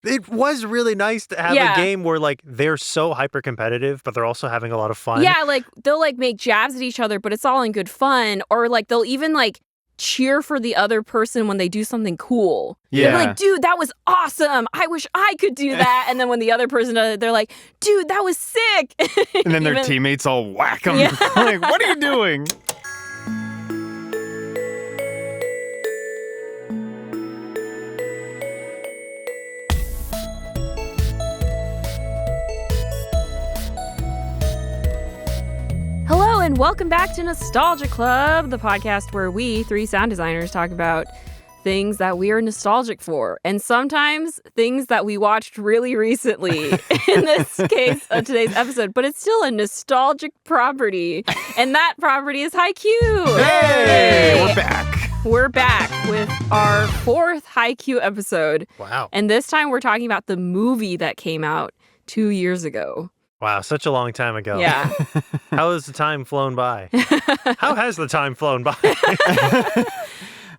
It was really nice to have a game where, like, they're so hyper-competitive, but they're also having a lot of fun. Yeah, like, they'll, like, make jabs at each other, but it's all in good fun. Or, like, they'll even, like, cheer for the other person when they do something cool. Yeah. They're like, dude, that was awesome. I wish I could do that. And then when the other person does it, they're like, dude, that was sick. And then their teammates all whack them. Yeah. Like, what are you doing? Hello and welcome back to Nostalgia Club, the podcast where we, three sound designers, talk about things that we are nostalgic for, and sometimes things that we watched really recently, in this case of today's episode, but it's still a nostalgic property, and that property is Haikyuu! Hey! We're back! We're back with our fourth Haikyuu episode. Wow. And this time we're talking about the movie that came out 2 years ago. Wow, such a long time ago. Yeah. How has the time flown by? How has the time flown by?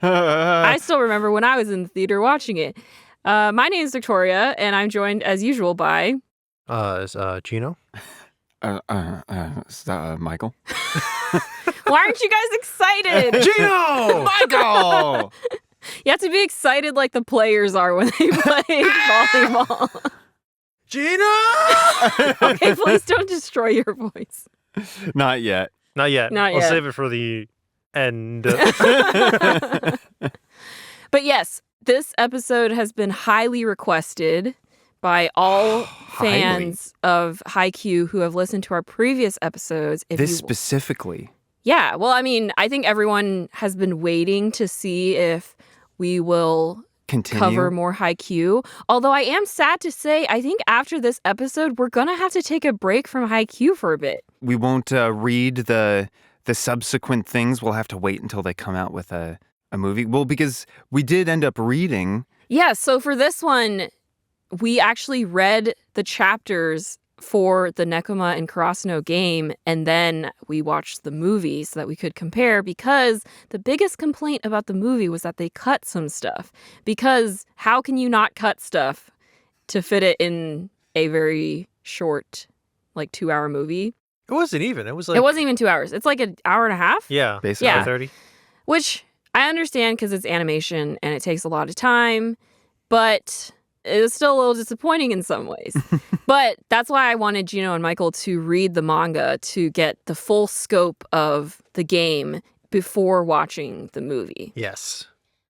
I still remember when I was in the theater watching it. My name is Victoria, and I'm joined, as usual, by... Jino? Michael? Why aren't you guys excited? Jino! Michael! You have to be excited like the players are when they play volleyball. Gino! Okay, please don't destroy your voice. Not yet. Not yet. Not I'll yet. save it for the end. But yes, this episode has been highly requested by all fans of Haikyuu who have listened to our previous episodes. Specifically? Yeah, well, I mean, I think everyone has been waiting to see if we will... cover more Haikyuu. Although I am sad to say, I think after this episode, we're going to have to take a break from Haikyuu for a bit. We won't read the subsequent things. We'll have to wait until they come out with a movie. Well, because we did end up reading. Yeah, so for this one, we actually read the chapters for the Nekoma and Karasuno game, and then we watched the movie so that we could compare, because the biggest complaint about the movie was that they cut some stuff. Because how can you not cut stuff to fit it in a very short, like 2-hour movie? It wasn't even. It was like... It wasn't even 2 hours. It's like an hour and a half? Yeah. Basically. Yeah. 30. Which I understand because it's animation and it takes a lot of time, but... it was still a little disappointing in some ways. But that's why I wanted Jino and Michael to read the manga to get the full scope of the game before watching the movie. Yes.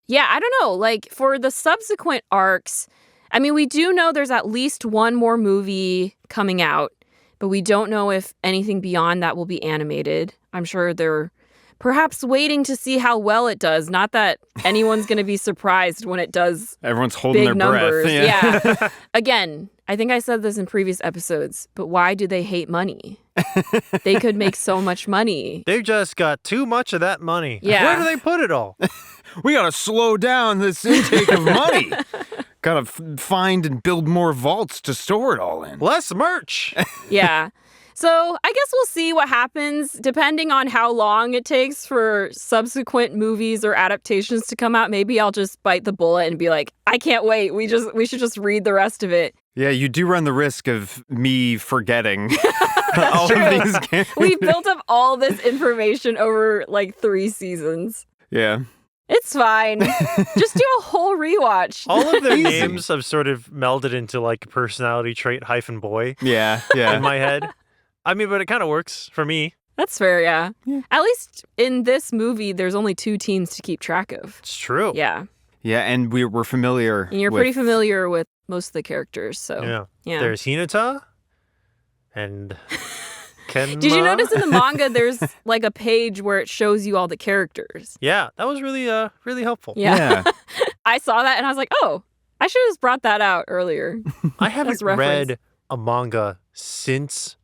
Yeah, I don't know. Like, for the subsequent arcs, I mean, we do know there's at least one more movie coming out, but we don't know if anything beyond that will be animated. I'm sure they're perhaps waiting to see how well it does. Not that anyone's going to be surprised when it does. Everyone's holding big their numbers. breath. Yeah. Again, I think I said this in previous episodes, but why do they hate money? They could make so much money. They've just got too much of that money. Yeah. Where do they put it all? We got to slow down this intake of money. Got to find and build more vaults to store it all in. Less merch. Yeah. So I guess we'll see what happens depending on how long it takes for subsequent movies or adaptations to come out. Maybe I'll just bite the bullet and be like, I can't wait. We should just read the rest of it. Yeah, you do run the risk of me forgetting all of these games. We built up all this information over like 3 seasons. Yeah. It's fine. Just do a whole rewatch. All of their names have sort of melded into like personality trait -boy Yeah. in my head. I mean, but it kind of works for me. That's fair, yeah. At least in this movie, there's only 2 teams to keep track of. It's true. Yeah. Yeah, and we're familiar. And you're pretty familiar with most of the characters, so. Yeah. There's Hinata and Kenma. Did you notice in the manga there's like a page where it shows you all the characters? Yeah, that was really really helpful. Yeah. I saw that and I was like, oh, I should have just brought that out earlier. I haven't read a manga since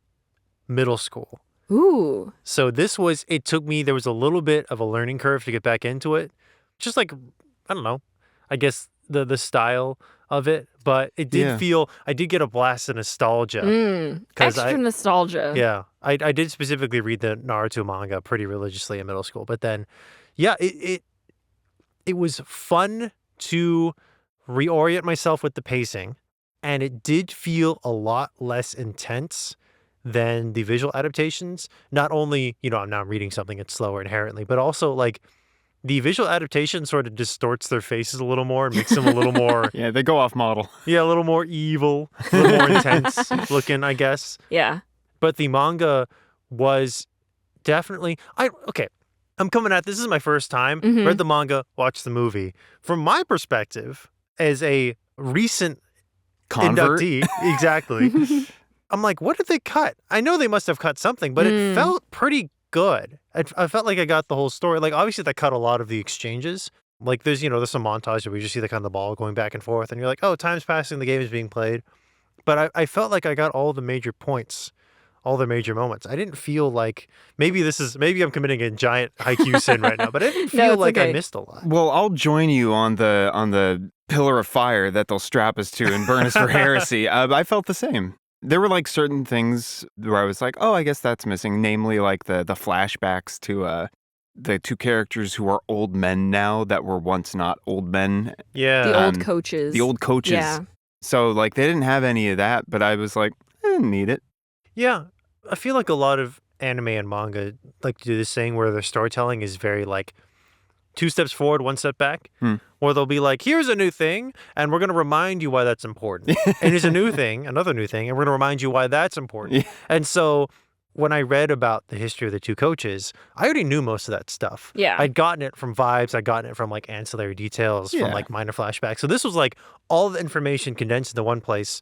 middle school. Ooh. So it took me, there was a little bit of a learning curve to get back into it. Just like, I don't know, I guess the style of it, but it did feel, I did get a blast of nostalgia. Extra nostalgia. Yeah. I did specifically read the Naruto manga pretty religiously in middle school, but then, yeah, it was fun to reorient myself with the pacing. and it did feel a lot less intense than the visual adaptations. Not only, I'm now reading something that's slower inherently, but also like the visual adaptation sort of distorts their faces a little more and makes them a little more Yeah, they go off model. Yeah, a little more evil, a little more intense looking, I guess. Yeah. But the manga was definitely I'm coming at this is my first time. Read the manga, watched the movie. From my perspective, as a recent Convert. inductee, exactly. I'm like, what did they cut? I know they must have cut something, but it felt pretty good. I felt like I got the whole story. Like, obviously, they cut a lot of the exchanges. Like, there's some montage where we just see the kind of the ball going back and forth, and you're like, oh, time's passing, the game is being played. But I felt like I got all the major points, all the major moments. I didn't feel like maybe I'm committing a giant Haikyuu sin right now, but I didn't feel like I missed a lot. Well, I'll join you on the pillar of fire that they'll strap us to and burn us for heresy. I felt the same. There were like certain things where I was like, oh, I guess that's missing. Namely, like the flashbacks to the two characters who are old men now that were once not old men. Yeah. The old coaches. The old coaches. Yeah. So like they didn't have any of that, but I was like, I didn't need it. Yeah. I feel like a lot of anime and manga like to do this thing where their storytelling is very like 2 steps forward, 1 step back, where they'll be like, here's a new thing, and we're going to remind you why that's important. And here's a new thing, another new thing, and we're going to remind you why that's important. Yeah. And so when I read about the history of the two coaches, I already knew most of that stuff. Yeah. I'd gotten it from vibes. I'd gotten it from like ancillary details, from like minor flashbacks. So this was like all the information condensed into one place,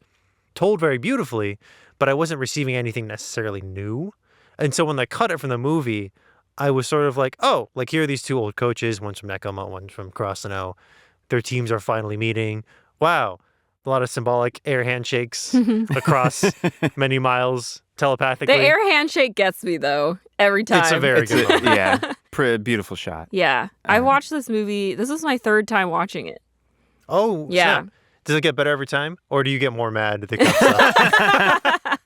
told very beautifully, but I wasn't receiving anything necessarily new. And so when they cut it from the movie, I was sort of like, oh, like here are these two old coaches, one's from Nekoma, one's from Karasuno. Their teams are finally meeting. Wow. A lot of symbolic air handshakes across many miles telepathically. The air handshake gets me, though, every time. It's a very good moment. Yeah. Beautiful shot. Yeah. I watched this movie. This was my 3rd time watching it. Oh, yeah. Snap. Does it get better every time? Or do you get more mad at the stuff?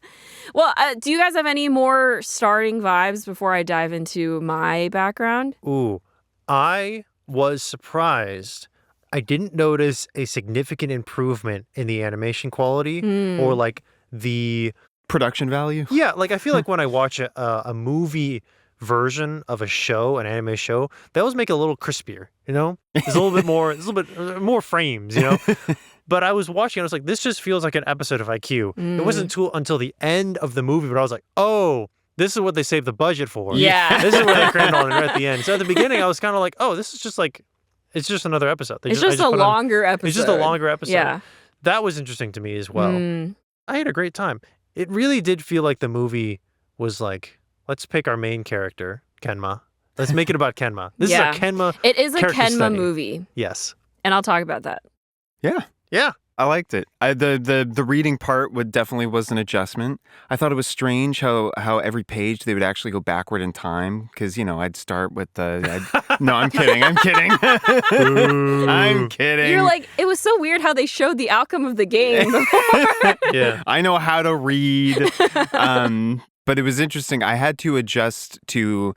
Well, do you guys have any more starting vibes before I dive into my background? Ooh, I was surprised. I didn't notice a significant improvement in the animation quality or like the production value. Yeah, like I feel like when I watch a movie version of a show, an anime show, they always make it a little crispier, There's a little bit more frames, But I was watching, and I was like, this just feels like an episode of Haikyuu. It wasn't until the end of the movie, but I was like, oh, this is what they saved the budget for. Yeah. This is where they crammed on it right at the end. So at the beginning, I was kind of like, oh, this is just like, it's just another episode. It's just a longer episode. It's just a longer episode. Yeah. That was interesting to me as well. I had a great time. It really did feel like the movie was like, let's pick our main character, Kenma. Let's make it about Kenma. This is a Kenma. It is a Kenma study. movie. Yes. And I'll talk about that. Yeah. Yeah. I liked it. The reading part definitely was an adjustment. I thought it was strange how every page they would actually go backward in time because, I'd start with no, I'm kidding. I'm kidding. I'm kidding. You're like, it was so weird how they showed the outcome of the game before. Yeah. I know how to read. But it was interesting. I had to adjust to,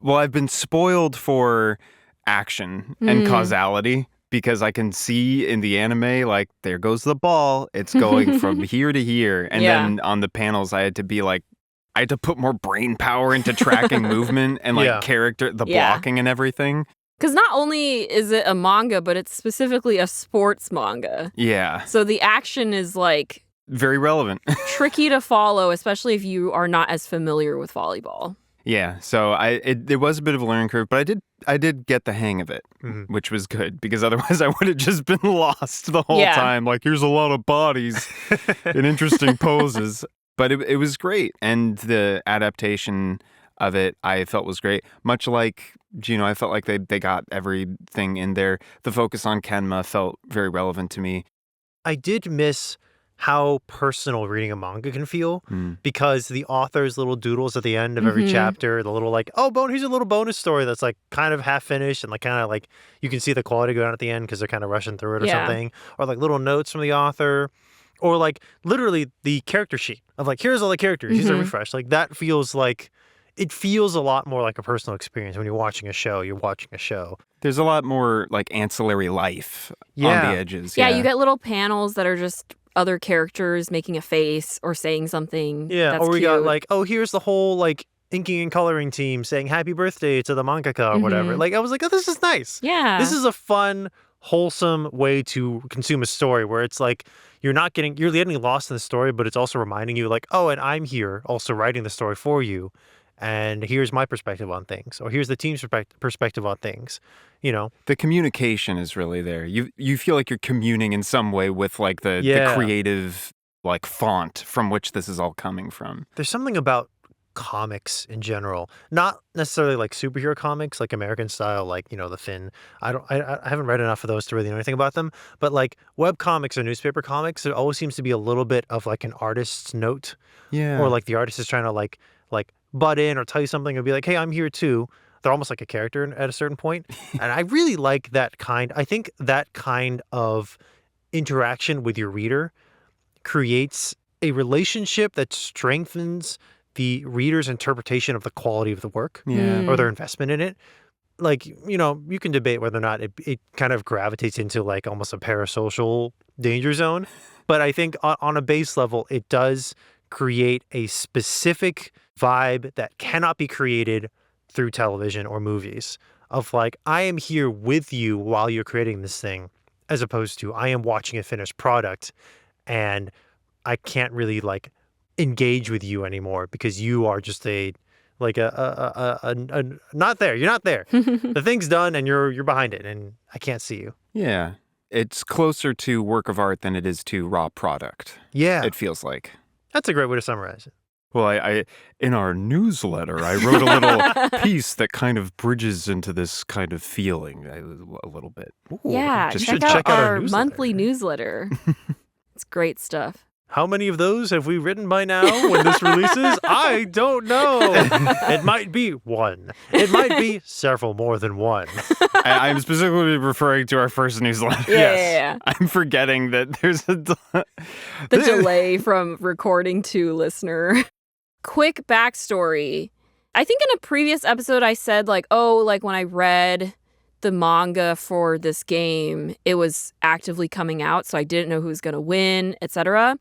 I've been spoiled for action and causality. Because I can see in the anime, like, there goes the ball. It's going from here to here. And then on the panels, I had to put more brain power into tracking movement and, like, character, the blocking and everything. Because not only is it a manga, but it's specifically a sports manga. Yeah. So the action is, like... very relevant. tricky to follow, especially if you are not as familiar with volleyball. Yeah, so it was a bit of a learning curve, but I did get the hang of it, which was good, because otherwise I would have just been lost the whole time. Like, here's a lot of bodies in interesting poses. But it was great, and the adaptation of it I felt was great. Much like Jino, I felt like they got everything in there. The focus on Kenma felt very relevant to me. I did miss how personal reading a manga can feel because the author's little doodles at the end of every chapter, the little like, here's a little bonus story that's like kind of half finished and like kind of like you can see the quality go down at the end because they're kind of rushing through it or something, or like little notes from the author, or like literally the character sheet of like, here's all the characters, here's a refresh. Like that feels like, it feels a lot more like a personal experience when you're watching a show. There's a lot more like ancillary life on the edges. Yeah, you get little panels that are just other characters making a face or saying something. Yeah, that's or we cute. got like, oh, here's the whole like inking and coloring team saying happy birthday to the mangaka or whatever. Like I was like, oh, this is nice. Yeah. This is a fun, wholesome way to consume a story where it's like you're getting lost in the story, but it's also reminding you like, oh, and I'm here also writing the story for you. And here's my perspective on things, or here's the team's perspective on things, you know. The communication is really there. You feel like you're communing in some way with like the creative like font from which this is all coming from. There's something about comics in general, not necessarily like superhero comics, like American style, like, you know, the Finn. I haven't read enough of those to really know anything about them, but like web comics or newspaper comics, there always seems to be a little bit of like an artist's note. Yeah. Or like the artist is trying to like butt in or tell you something or be like, hey, I'm here too. They're almost like a character at a certain point. And I really like that kind. I think that kind of interaction with your reader creates a relationship that strengthens the reader's interpretation of the quality of the work or their investment in it. Like, you know, you can debate whether or not it kind of gravitates into like almost a parasocial danger zone. But I think on a base level, it does create a specific vibe that cannot be created through television or movies of like, I am here with you while you're creating this thing, as opposed to I am watching a finished product and I can't really like engage with you anymore because you are just not there. You're not there. The thing's done and you're behind it and I can't see you. Yeah. It's closer to work of art than it is to raw product. Yeah. It feels like. That's a great way to summarize it. Well, I in our newsletter, I wrote a little piece that kind of bridges into this kind of feeling a little bit. Ooh, yeah, check out our monthly newsletter. It's great stuff. How many of those have we written by now when this releases? I don't know. It might be one. It might be several more than one. I'm specifically referring to our first newsletter. Yeah. I'm forgetting that there's the delay from recording to listener. Quick backstory. I think in a previous episode I said like, oh, like when I read the manga for this game, it was actively coming out, so I didn't know who was going to win, etc.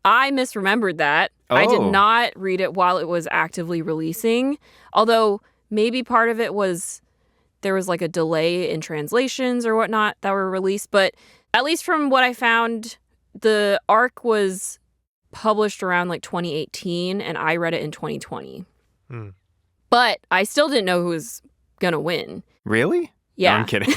I misremembered that. Oh. I did not read it while it was actively releasing, although maybe part of it was there was like a delay in translations or whatnot that were released. But at least from what I found, the arc was published around like 2018 and I read it in 2020. But I still didn't know who was going to win. Really? Yeah. No, I'm kidding.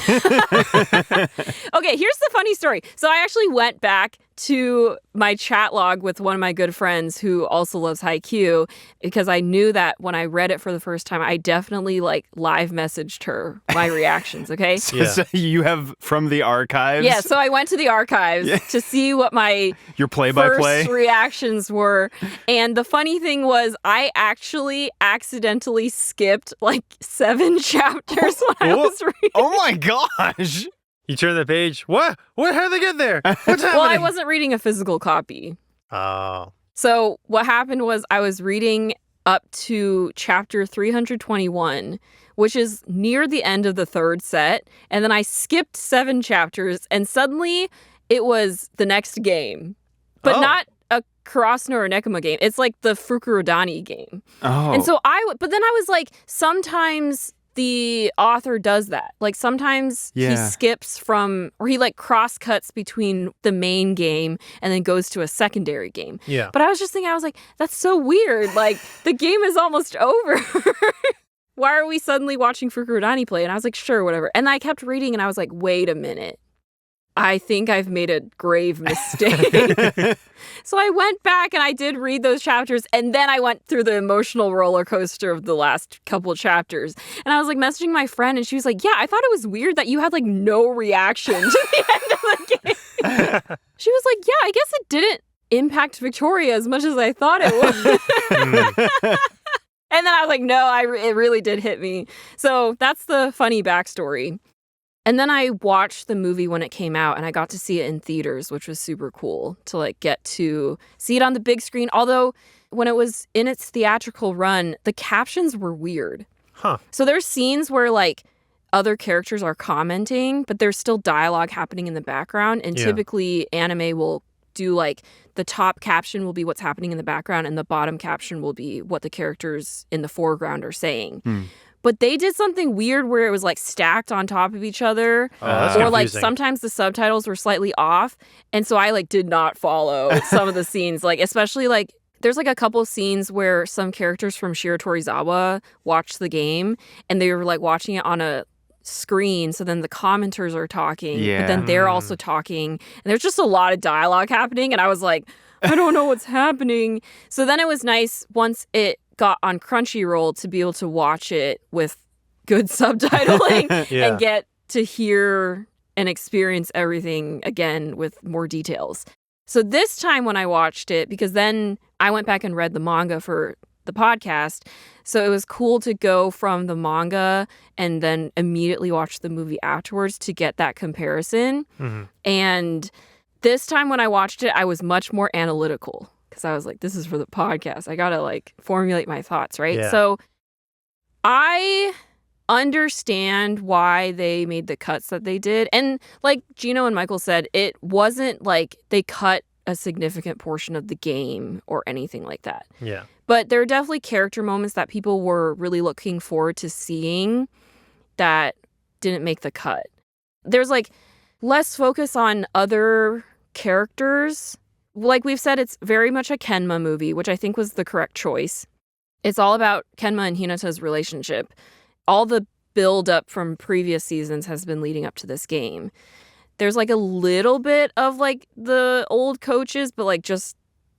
Okay, here's the funny story. So I actually went back to my chat log with one of my good friends who also loves Haikyuu because I knew that when I read it for the first time, I definitely like live messaged her my reactions, okay? So you have from the archives? Yeah, so I went to the archives to see what my your play-by-play first reactions were. And the funny thing was I actually accidentally skipped like 7 chapters when I was reading. Oh my gosh! You turn the page. What? How did they get there? What's happening? Well, I wasn't reading a physical copy. Oh. So what happened was I was reading up to chapter 321, which is near the end of the 3rd set. And then I skipped 7 chapters and suddenly it was the next game. But not a Karasuno or Nekoma game. It's like the Fukurodani game. Oh. And so but then I was like, sometimes the author does that. Like sometimes he skips from, or he like cross cuts between the main game and then goes to a secondary game. Yeah. But I was just thinking, I was like, that's so weird. Like the game is almost over. Why are we suddenly watching Fukurodani play? And I was like, sure, whatever. And I kept reading and I was like, wait a minute. I think I've made a grave mistake. So I went back and I did read those chapters and then I went through the emotional roller coaster of the last couple chapters. And I was like messaging my friend and she was like, yeah, I thought it was weird that you had like no reaction to the end of the game. She was like, yeah, I guess it didn't impact Victoria as much as I thought it would. And then I was like, no, it really did hit me. So that's the funny backstory. And then I watched the movie when it came out and I got to see it in theaters, which was super cool to like get to see it on the big screen. Although when it was in its theatrical run, the captions were weird. Huh. So there's scenes where like other characters are commenting, but there's still dialogue happening in the background. And typically anime will do like the top caption will be what's happening in the background and the bottom caption will be what the characters in the foreground are saying. But they did something weird where it was like stacked on top of each other. That's or like confusing. sometimes the subtitles were slightly off. And so I like did not follow some of the scenes. Like especially like there's like a couple scenes where some characters from Shiro Torizawa watched the game and they were like watching it on a screen. So then the commenters are talking, but then they're also talking. And there's just a lot of dialogue happening. And I was like, I don't know what's happening. So then it was nice once it got on Crunchyroll to be able to watch it with good subtitling and get to hear and experience everything again with more details. So this time when I watched it, because then I went back and read the manga for the podcast, so it was cool to go from the manga and then immediately watch the movie afterwards to get that comparison. And this time when I watched it, I was much more analytical. Because I was like, this is for the podcast. I got to like formulate my thoughts, right? Yeah. So I understand why they made the cuts that they did. And like Jino and Michael said, it wasn't like they cut a significant portion of the game or anything like that. Yeah. But there are definitely character moments that people were really looking forward to seeing that didn't make the cut. There's like less focus on other characters. Like we've said, it's very much a Kenma movie, which I think was the correct choice. It's all about Kenma and Hinata's relationship. All the build up from previous seasons has been leading up to this game. There's like a little bit of like the old coaches, but like just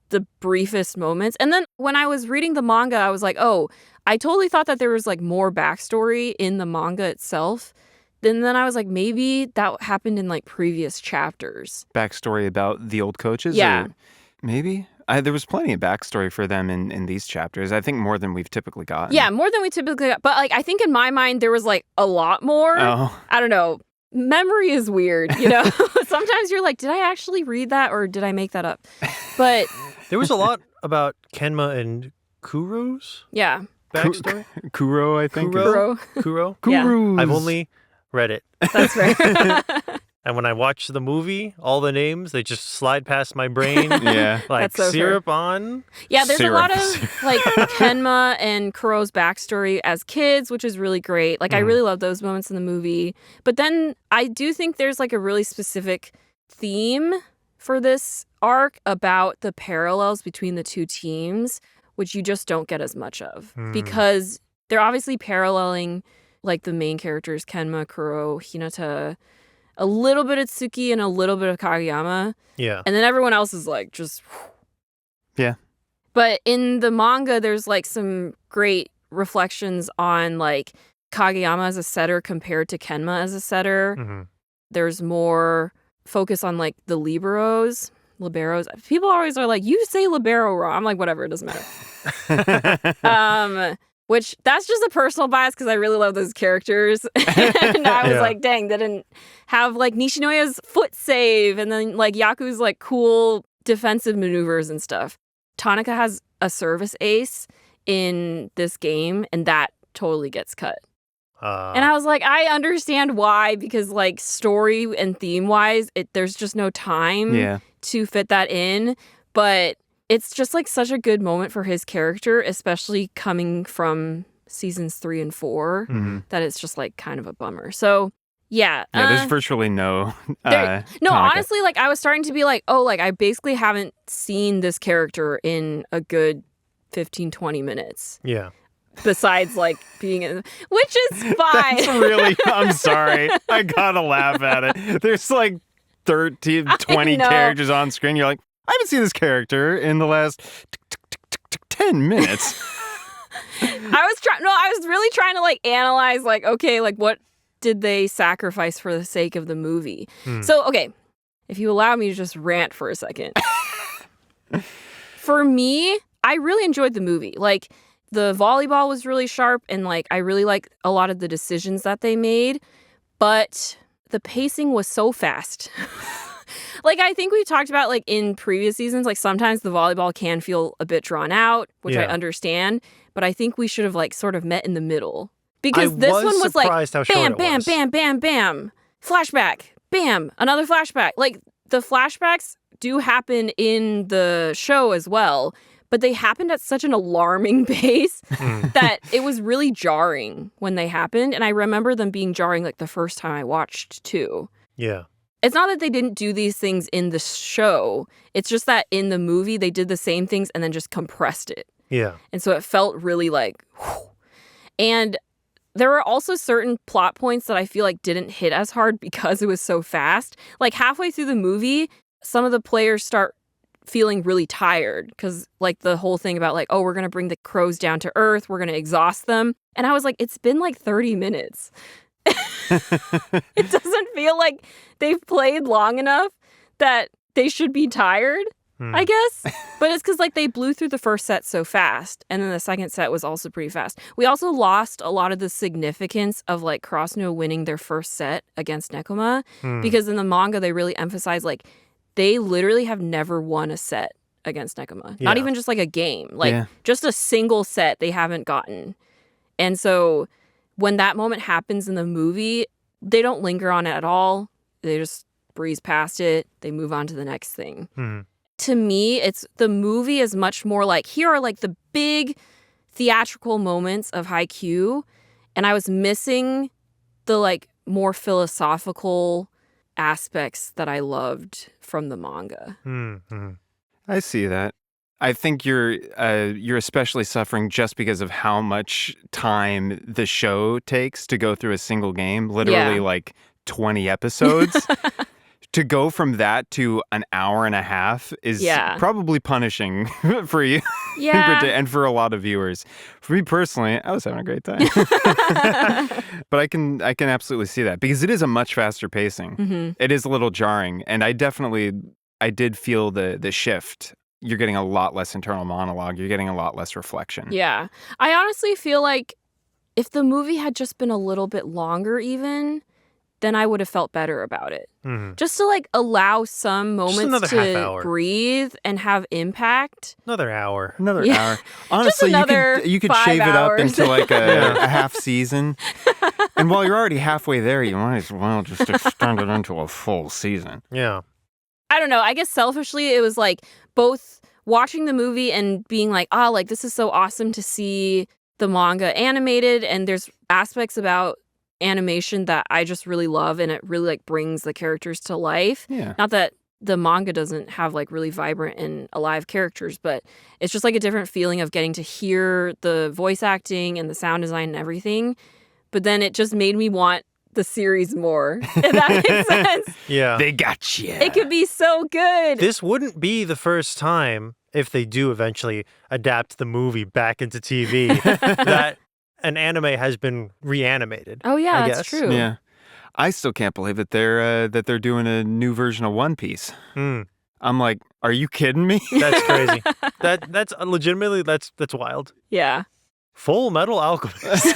the briefest moments. And then when I was reading the manga, I was like, oh, I totally thought that there was like more backstory in the manga itself. And then I was like, maybe that happened in like previous chapters. Backstory about the old coaches? Yeah. Or maybe? There was plenty of backstory for them in these chapters. I think more than we've typically gotten. Yeah, more than we typically got. But like, I think in my mind, there was like a lot more. Oh. I don't know. Memory is weird, you know? Sometimes you're like, did I actually read that or did I make that up? But There was a lot about Kenma and Kuroo's yeah. backstory. Kuroo, I think. Kuroo. Kuro? Yeah. Kuroos. I've only read it. That's right. And when I watch the movie, all the names, they just slide past my brain. Yeah. Like That's so syrup on. Yeah, there's Syrup. a lot of like Kenma and Kuroo's backstory as kids, which is really great. Like I really love those moments in the movie. But then I do think there's like a really specific theme for this arc about the parallels between the two teams, which you just don't get as much of because they're obviously paralleling like the main characters, Kenma, Kuroo, Hinata, a little bit of Tsuki and a little bit of Kageyama. Yeah. And then everyone else is like just... Yeah. But in the manga, there's like some great reflections on like Kageyama as a setter compared to Kenma as a setter. There's more focus on like the liberos. People always are like, you say libero wrong. I'm like, whatever, it doesn't matter. Which that's just a personal bias because I really love those characters. And I was like, dang, they didn't have like Nishinoya's foot save and then like Yaku's like cool defensive maneuvers and stuff. Tanaka has a service ace in this game and that totally gets cut. And I was like, I understand why, because like story and theme wise, there's just no time to fit that in. But it's just like such a good moment for his character, especially coming from seasons 3 and 4, that it's just like kind of a bummer. So yeah. There's virtually no. No, Tanaka. honestly, like I was starting to be like, oh, like I basically haven't seen this character in a good 15, 20 minutes. Yeah. Besides like being in, which is fine. That's really, I'm sorry. I gotta laugh at it. There's like 13, 20 characters on screen. You're like, I haven't seen this character in the last 10 minutes. I was really trying to like analyze like, okay, like what did they sacrifice for the sake of the movie? So, okay, if you allow me to just rant for a second. For me, I really enjoyed the movie. Like the volleyball was really sharp and like I really like a lot of the decisions that they made, but the pacing was so fast. Like I think we talked about like in previous seasons, like sometimes the volleyball can feel a bit drawn out, which I understand, but I think we should have like sort of met in the middle. Because this one was like bam, bam, bam, bam, bam, flashback, bam, another flashback. Like the flashbacks do happen in the show as well, but they happened at such an alarming pace that it was really jarring when they happened. And I remember them being jarring like the first time I watched too. Yeah. It's not that they didn't do these things in the show. It's just that in the movie, they did the same things and then just compressed it. Yeah. And so it felt really like, whew. And there were also certain plot points that I feel like didn't hit as hard because it was so fast. Like halfway through the movie, some of the players start feeling really tired because like the whole thing about like, oh, we're going to bring the crows down to earth. We're going to exhaust them. And I was like, it's been like 30 minutes. It doesn't feel like they've played long enough that they should be tired, I guess. But it's because like they blew through the first set so fast. And then the second set was also pretty fast. We also lost a lot of the significance of like Karasuno winning their first set against Nekoma because in the manga, they really emphasize like they literally have never won a set against Nekoma. Not even just like a game, like just a single set they haven't gotten. And so when that moment happens in the movie, they don't linger on it at all. They just breeze past it. They move on to the next thing. To me, it's the movie is much more like, here are like the big theatrical moments of Haikyuu. And I was missing the like more philosophical aspects that I loved from the manga. I see that. I think you're especially suffering just because of how much time the show takes to go through a single game, literally like 20 episodes. To go from that to an hour and a half is probably punishing for you and for a lot of viewers. For me personally, I was having a great time. But I can absolutely see that because it is a much faster pacing. It is a little jarring, and I did feel the shift. You're getting a lot less internal monologue. You're getting a lot less reflection. Yeah. I honestly feel like if the movie had just been a little bit longer even, then I would have felt better about it. Just to like allow some moments to breathe and have impact. Another hour. Another hour. Honestly, you could shave it up into like a half season. And while you're already halfway there, you might as well just extend it into a full season. Yeah. I don't know. I guess selfishly, it was like both watching the movie and being like, oh, like this is so awesome to see the manga animated. And there's aspects about animation that I just really love. And it really like brings the characters to life. Yeah. Not that the manga doesn't have like really vibrant and alive characters, but it's just like a different feeling of getting to hear the voice acting and the sound design and everything. But then it just made me want the series more, if that makes sense. Yeah. They got you. It could be so good. This wouldn't be the first time, if they do eventually adapt the movie back into TV, that an anime has been reanimated. Oh, yeah, I that's guess. true. Yeah. I still can't believe that they're doing a new version of One Piece. I'm like, are you kidding me? That's crazy. That's legitimately, that's wild. Yeah. Full Metal Alchemist.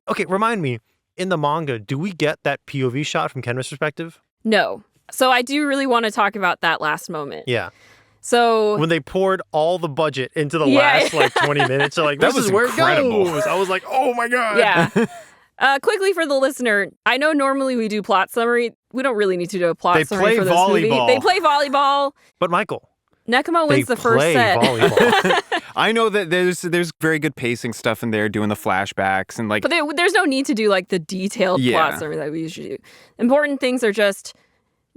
Okay, remind me. In the manga, do we get that POV shot from Kenma's perspective? No. So I do really want to talk about that last moment. Yeah. So when they poured all the budget into the last like 20 minutes, they're like, this is where incredible. It goes. I was like, oh my God. Yeah. Quickly for the listener, I know normally we do plot summary. We don't really need to do a plot summary for this movie. They play volleyball. But Michael, Nekoma wins the first set. I know that there's very good pacing stuff in there, doing the flashbacks and like. But there's no need to do like the detailed plot summary that we usually do. Important things are just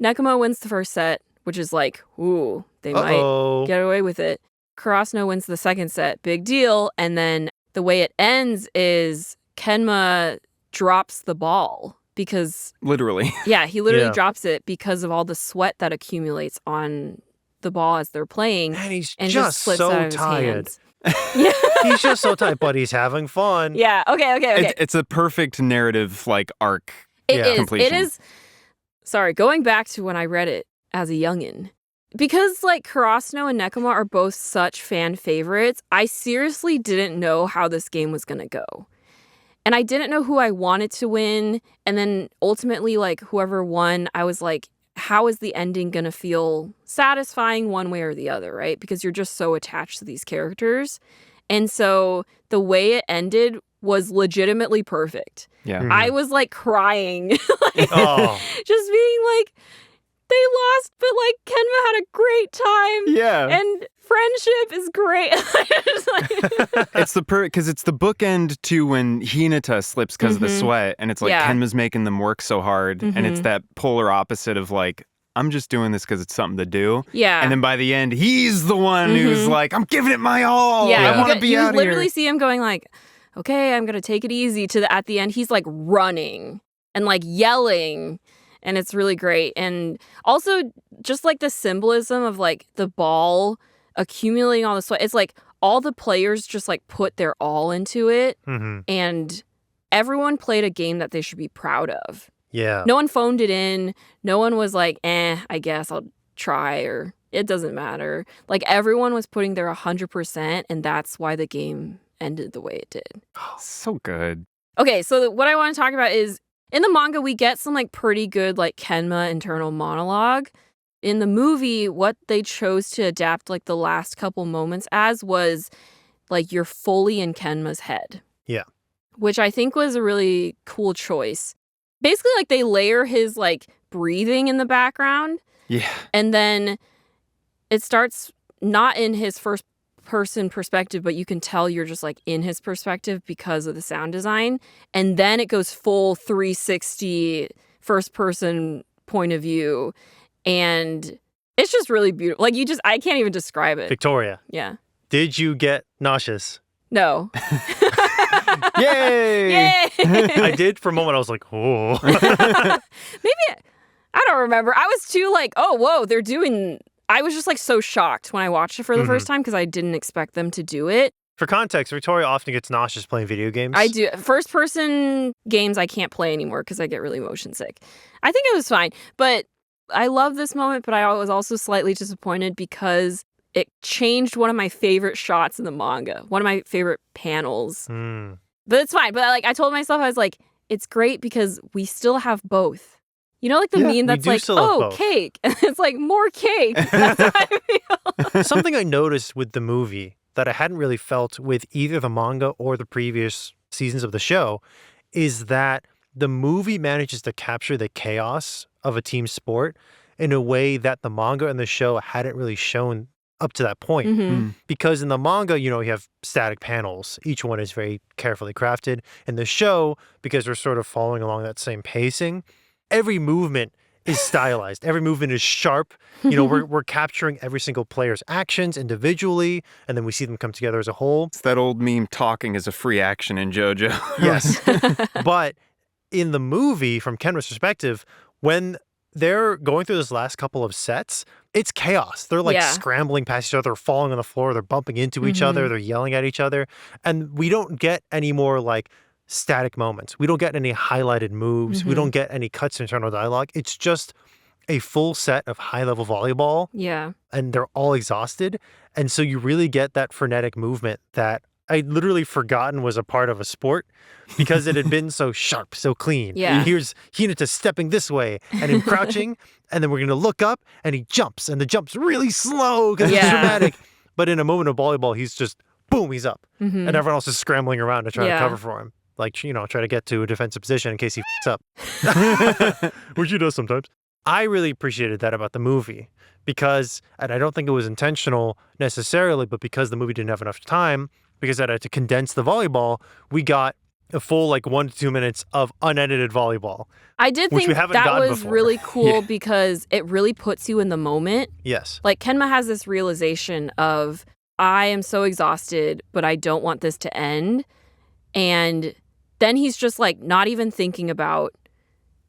Nekoma wins the first set, which is like, ooh, they might get away with it. Karasuno wins the second set, big deal. And then the way it ends is Kenma drops the ball because literally. Yeah, he literally drops it because of all the sweat that accumulates on the ball as they're playing, and he's just slips so out of his tired. hands. He's just so tired, but he's having fun. Yeah. Okay. It's a perfect narrative like arc. It is. Completion. It is. Sorry, going back to when I read it as a youngin', because like Karasuno and Nekoma are both such fan favorites. I seriously didn't know how this game was gonna go, and I didn't know who I wanted to win. And then ultimately, like whoever won, I was like, how is the ending going to feel satisfying one way or the other, right? Because you're just so attached to these characters. And so the way it ended was legitimately perfect. Yeah. I was like crying, just being like, they lost, but like Kenma had a great time. Yeah. And friendship is great. It's because it's the bookend to when Hinata slips because of the sweat, and it's like Kenma's making them work so hard, and it's that polar opposite of like, I'm just doing this because it's something to do. Yeah. And then by the end, he's the one who's like, I'm giving it my all. Yeah. I want to be out You literally here. see him going like, okay, I'm going to take it easy at the end. He's like running and like yelling. And it's really great. And also just like the symbolism of like the ball accumulating all the sweat. It's like all the players just like put their all into it. And everyone played a game that they should be proud of. Yeah. No one phoned it in. No one was like, I guess I'll try, or it doesn't matter. Like everyone was putting their 100%. And that's why the game ended the way it did. Oh, so good. Okay, so what I want to talk about is in the manga, we get some like pretty good like Kenma internal monologue. In the movie, what they chose to adapt like the last couple moments as was like you're fully in Kenma's head. Yeah. Which I think was a really cool choice. Basically, like they layer his like breathing in the background. Yeah. And then it starts not in his first person perspective, but you can tell you're just like in his perspective because of the sound design. And then it goes full 360 first person point of view. And it's just really beautiful. Like I can't even describe it. Victoria. Yeah. Did you get nauseous? No. Yay! Yay! I did for a moment. I was like, oh. Maybe, I don't remember. I was too like, oh, whoa, I was just like so shocked when I watched it for the first time because I didn't expect them to do it. For context, Victoria often gets nauseous playing video games. I do. First person games I can't play anymore because I get really motion sick. I think it was fine. But I love this moment, but I was also slightly disappointed because it changed one of my favorite shots in the manga, one of my favorite panels. But it's fine. But like I told myself, I was like, it's great because we still have both. You know, like the meme that's like, oh, cake. And it's like, more cake. That's how I feel. Something I noticed with the movie that I hadn't really felt with either the manga or the previous seasons of the show is that the movie manages to capture the chaos of a team sport in a way that the manga and the show hadn't really shown up to that point. Because in the manga, you have static panels. Each one is very carefully crafted. In the show, because we're sort of following along that same pacing, every movement is stylized. Every movement is sharp. We're capturing every single player's actions individually, and then we see them come together as a whole. It's that old meme, talking is a free action in JoJo. Yes. But in the movie, from Kenma's perspective, when they're going through this last couple of sets, it's chaos. They're like scrambling past each other, falling on the floor, they're bumping into each other, they're yelling at each other. And we don't get any more like static moments. We don't get any highlighted moves. We don't get any cuts to internal dialogue. It's just a full set of high-level volleyball. Yeah. And they're all exhausted. And so you really get that frenetic movement that I'd literally forgotten was a part of a sport because it had been so sharp, so clean. Yeah. Here's Hinata stepping this way and him crouching, and then we're going to look up and he jumps, and the jump's really slow because it's dramatic. But in a moment of volleyball, he's just, boom, he's up. And everyone else is scrambling around to try to cover for him. Like, try to get to a defensive position in case he f***s up. Which he does sometimes. I really appreciated that about the movie because, and I don't think it was intentional necessarily, but because the movie didn't have enough time, because I had to condense the volleyball, we got a full 1 to 2 minutes of unedited volleyball. I did think that was before. really cool because it really puts you in the moment. Yes. Like Kenma has this realization of, I am so exhausted, but I don't want this to end. And then he's just like not even thinking about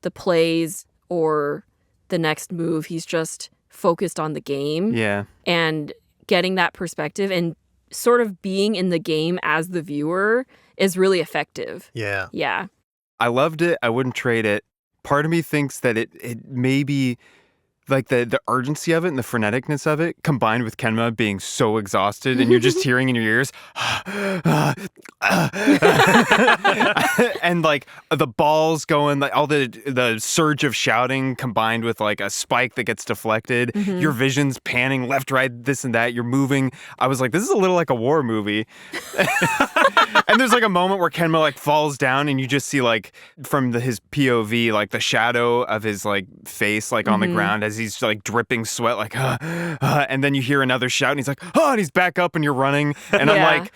the plays or the next move. He's just focused on the game. Yeah. And getting that perspective and sort of being in the game as the viewer is really effective. Yeah. Yeah. I loved it. I wouldn't trade it. Part of me thinks that it may be like the urgency of it and the freneticness of it combined with Kenma being so exhausted and you're just hearing in your ears and like the balls going, like all the surge of shouting combined with like a spike that gets deflected, your vision's panning left, right, this and that, you're moving. I was like, this is a little like a war movie. And there's like a moment where Kenma like falls down and you just see like from his POV like the shadow of his like face like on the ground as as he's like dripping sweat, like, and then you hear another shout and he's like, and he's back up and you're running. And I'm like,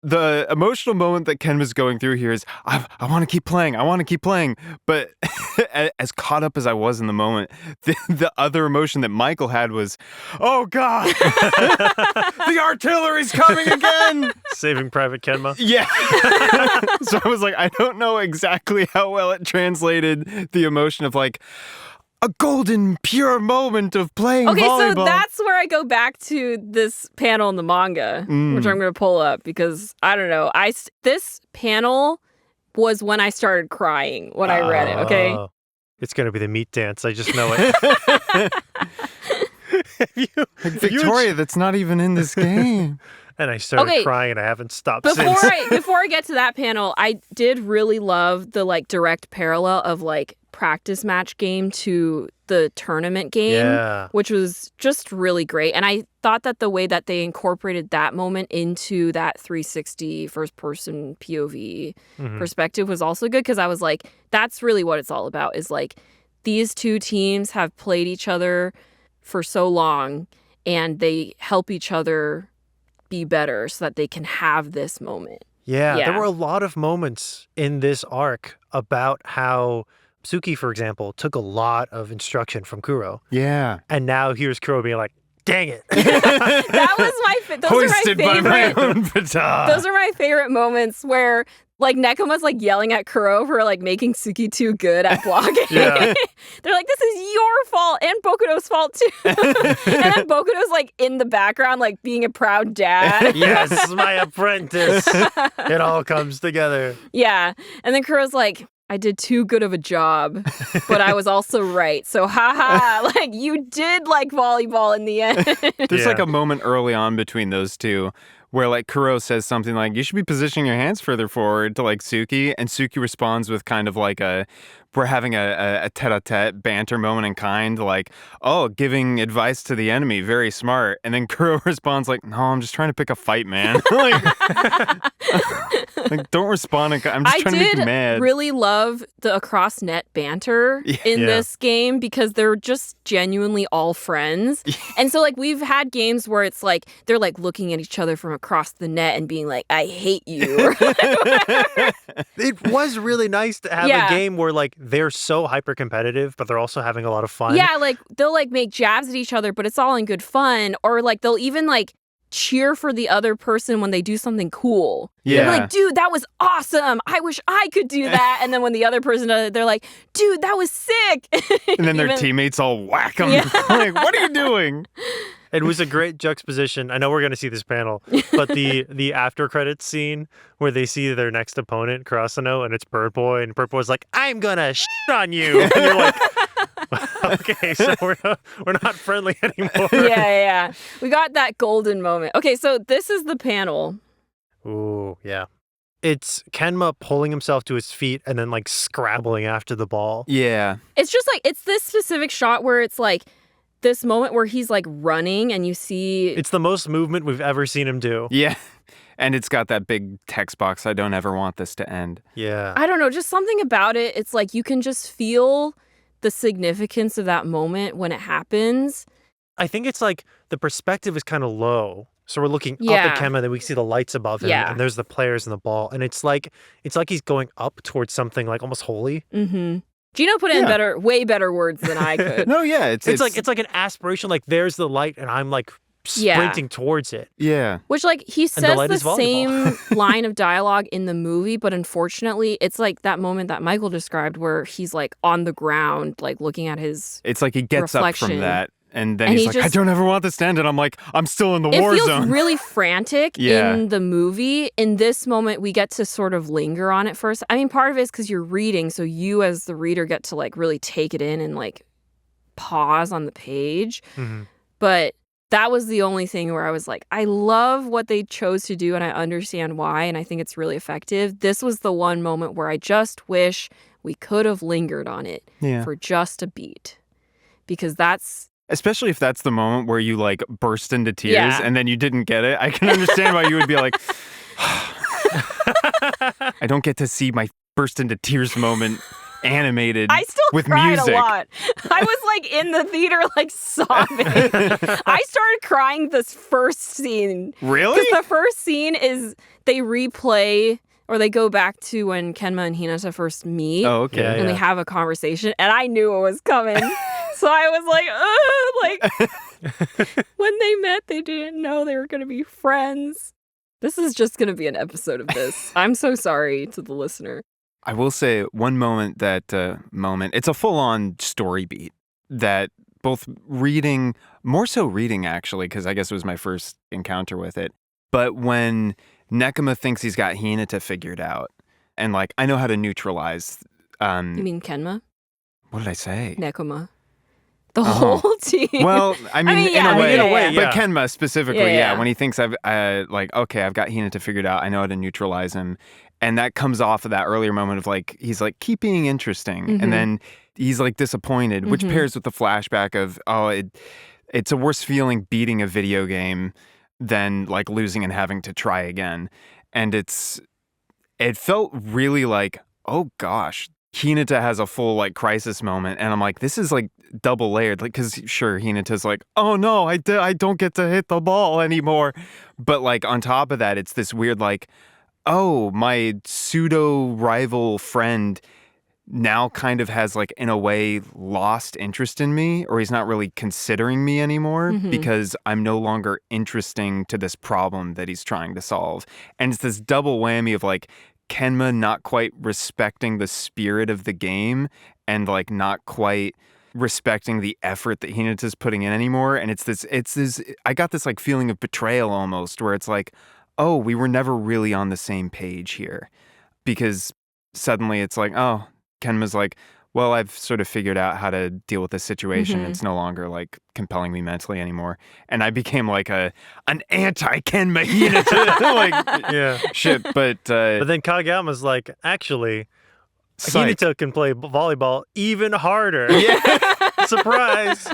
the emotional moment that Ken was going through here is, I want to keep playing. I want to keep playing. But as caught up as I was in the moment, the other emotion that Michael had was, oh, God, the artillery's coming again. Saving Private Kenma. Yeah. So I was like, I don't know exactly how well it translated the emotion of like, a golden, pure moment of playing volleyball. So that's where I go back to this panel in the manga, which I'm going to pull up because, I don't know, this panel was when I started crying when I read it, okay? It's going to be the meat dance. I just know it. Victoria, that's not even in this game. And I started crying and I haven't stopped since. Before I get to that panel, I did really love the like direct parallel of like practice match game to the tournament game, which was just really great. And I thought that the way that they incorporated that moment into that 360 first person POV perspective was also good, because I was like, that's really what it's all about, is like these two teams have played each other for so long and they help each other be better so that they can have this moment. Yeah, there were a lot of moments in this arc about how Suki, for example, took a lot of instruction from Kuroo. Yeah. And now here's Kuroo being like, dang it. That was Hoisted by my own baton. Those are my favorite moments where like Nekoma's like yelling at Kuroo for like making Suki too good at blocking. Yeah. They're like, this is your fault and Bokuno's fault too. And then Bokuno's like in the background, like being a proud dad. Yes, my apprentice. It all comes together. Yeah. And then Kuroo's like, I did too good of a job, but I was also right. So haha, like you did like volleyball in the end. There's like a moment early on between those two where like Kuroo says something like, you should be positioning your hands further forward to like Suki, and Suki responds with kind of like we're having a tete-a-tete banter moment in kind, like, oh, giving advice to the enemy, very smart. And then Kuroo responds like, no, I'm just trying to pick a fight, man. like, don't respond. I'm just trying to make you mad. I did really love the across net banter in this game, because they're just genuinely all friends. And so like we've had games where it's like they're like looking at each other from across the net and being like, I hate you. It was really nice to have a game where like they're so hyper competitive, but they're also having a lot of fun. Yeah, like they'll like make jabs at each other, but it's all in good fun. Or like they'll even like cheer for the other person when they do something cool. Yeah. They're like, dude, that was awesome. I wish I could do that. And then when the other person does it, they're like, dude, that was sick. And then their teammates all whack them. Yeah. Like, what are you doing? It was a great juxtaposition. I know we're going to see this panel, but the after credits scene where they see their next opponent, Karasuno, and it's Bird Boy, and Bird Boy's like, I'm going to shit on you. And you're like, okay, so we're not friendly anymore. Yeah. We got that golden moment. Okay, so this is the panel. Ooh, yeah. It's Kenma pulling himself to his feet and then like scrabbling after the ball. Yeah. It's just like, it's this specific shot where it's like, this moment where he's like running and you see... It's the most movement we've ever seen him do. Yeah. And it's got that big text box, I don't ever want this to end. Yeah. I don't know, just something about it. It's like you can just feel the significance of that moment when it happens. I think it's like the perspective is kind of low. So we're looking up at Kenma, then we see the lights above him, and there's the players and the ball. And it's like he's going up towards something like almost holy. Mm-hmm. Gino put in way better words than I could. No, yeah. It's like an aspiration, like there's the light and I'm like sprinting towards it. Yeah. Which like he says the same line of dialogue in the movie, but unfortunately it's like that moment that Michael described where he's like on the ground, like looking at his It's like he gets reflection. Up from that. And then he's like, I don't ever want this to end. And I'm like, I'm still in the war zone. It feels really frantic in the movie. In this moment, we get to sort of linger on it first. I mean, part of it is because you're reading, so you as the reader get to like really take it in and like pause on the page. Mm-hmm. But that was the only thing where I was like, I love what they chose to do and I understand why. And I think it's really effective. This was the one moment where I just wish we could have lingered on it for just a beat. Because that's... Especially if that's the moment where you like burst into tears and then you didn't get it. I can understand why you would be like, I don't get to see my burst into tears moment animated I still with cried music. a lot. I was like in the theater, like sobbing. I started crying this first scene. Really? Because the first scene is they replay or they go back to when Kenma and Hinata first meet. Oh, okay. Yeah, And they have a conversation, and I knew it was coming. So I was like, when they met, they didn't know they were going to be friends. This is just going to be an episode of this. I'm so sorry to the listener. I will say one moment it's a full-on story beat that both reading, more so reading actually, because I guess it was my first encounter with it. But when Nekoma thinks he's got Hinata figured out, and like, I know how to neutralize. You mean Kenma? What did I say? Nekoma. The whole team. Well, I mean in yeah, a way, yeah. but Kenma specifically, Yeah. when he thinks I've got Hinata figured out, I know how to neutralize him. And that comes off of that earlier moment of like, he's like, keep being interesting. Mm-hmm. And then he's like disappointed, which pairs with the flashback of, it's a worse feeling beating a video game than like losing and having to try again. And it felt really like, oh gosh, Hinata has a full like crisis moment. And I'm like, this is like double layered. Like, cause sure, Hinata's like, oh no, I don't get to hit the ball anymore. But like on top of that, it's this weird like, oh, my pseudo rival friend now kind of has like in a way lost interest in me, or he's not really considering me anymore because I'm no longer interesting to this problem that he's trying to solve. And it's this double whammy of like Kenma not quite respecting the spirit of the game and like not quite respecting the effort that Hinata's putting in anymore. And it's this I got this like feeling of betrayal almost, where it's like, oh, we were never really on the same page here. Because suddenly it's like, oh, Kenma's like, well, I've sort of figured out how to deal with this situation. It's no longer like compelling me mentally anymore. And I became like an anti-Kenma Hinata. Like, Yeah. shit. But then Kageyama's like, actually, psych. Hinata can play volleyball even harder. Yeah. Surprise.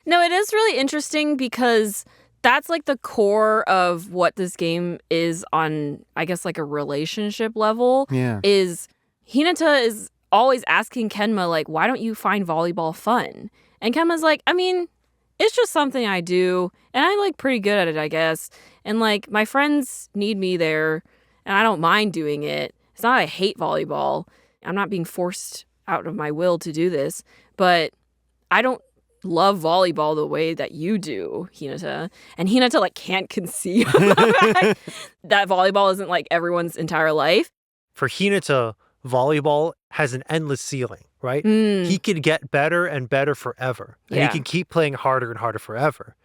No, it is really interesting because that's like the core of what this game is on, I guess, like a relationship level. Yeah. Is Hinata is always asking Kenma, like, why don't you find volleyball fun? And Kenma's like, I mean, it's just something I do, and I like pretty good at it, I guess. And like, my friends need me there, and I don't mind doing it. It's not I hate volleyball. I'm not being forced out of my will to do this, but I don't love volleyball the way that you do, Hinata. And Hinata like can't conceive that volleyball isn't like everyone's entire life. For Hinata, volleyball has an endless ceiling, right? He could get better and better forever. And he can keep playing harder and harder forever.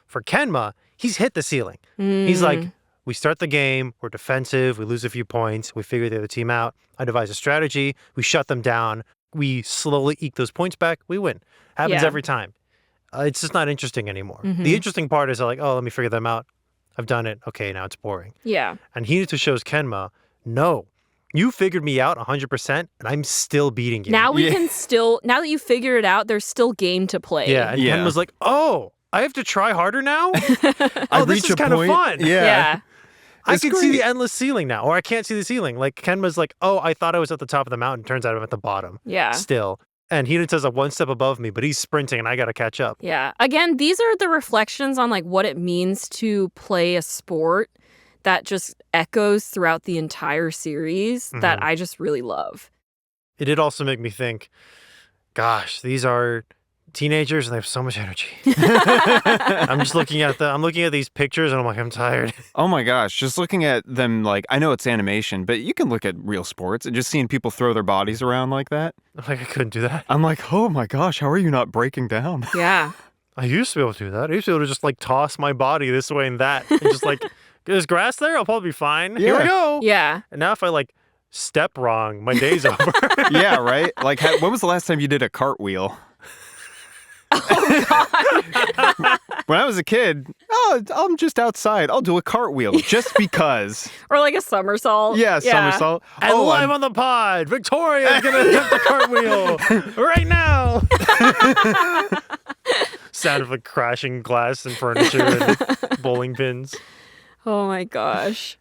For Kenma, he's hit the ceiling. He's like, we start the game, we're defensive, we lose a few points, we figure the other team out. I devise a strategy, we shut them down, we slowly eke those points back, we win. Happens every time. It's just not interesting anymore. The interesting part is like, oh, let me figure them out. I've done it. Okay, now it's boring. Yeah. And Hinata shows Kenma, no, you figured me out 100% and I'm still beating you. Now we can still, now that you figure it out, there's still game to play. Yeah, and Kenma's like, oh, I have to try harder now? Oh, this is kind of fun. Yeah. I can see the endless ceiling now, or I can't see the ceiling. Like Kenma's like, oh, I thought I was at the top of the mountain. Turns out I'm at the bottom. Yeah. Still. And Hinata's like one step above me, but he's sprinting and I got to catch up. Yeah. Again, these are the reflections on like what it means to play a sport that just echoes throughout the entire series that I just really love. It did also make me think, gosh, these are teenagers and they have so much energy. I'm just looking at these pictures and I'm like, I'm tired. Oh my gosh, just looking at them, like, I know it's animation, but you can look at real sports and just seeing people throw their bodies around like that. Like, I couldn't do that. I'm like, oh my gosh, how are you not breaking down? Yeah. I used to be able to do that. I used to be able to just like toss my body this way and that. And just like, there's grass there? I'll probably be fine. Here we go. Yeah. And now if I like step wrong, my day's over. Yeah, right? Like, when was the last time you did a cartwheel? Oh, God. When I was a kid, I'm just outside. I'll do a cartwheel just because. Or like a somersault. Yeah, somersault. And live on the pod, Victoria's going to attempt a cartwheel right now. Sound of like crashing glass and furniture and bowling pins. Oh my gosh.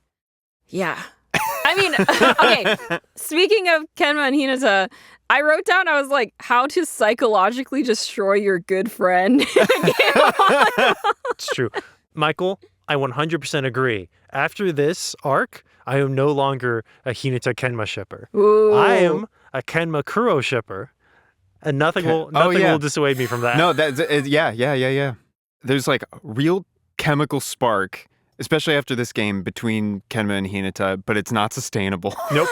Yeah. I mean, okay, speaking of Kenma and Hinata, I wrote down, I was like, how to psychologically destroy your good friend. It's true. Michael, I 100% agree. After this arc, I am no longer a Hinata Kenma shipper. Ooh. I am a Kenma Kuroo shipper. And nothing will dissuade me from that. No, yeah. There's like a real chemical spark, especially after this game, between Kenma and Hinata, but it's not sustainable. Nope.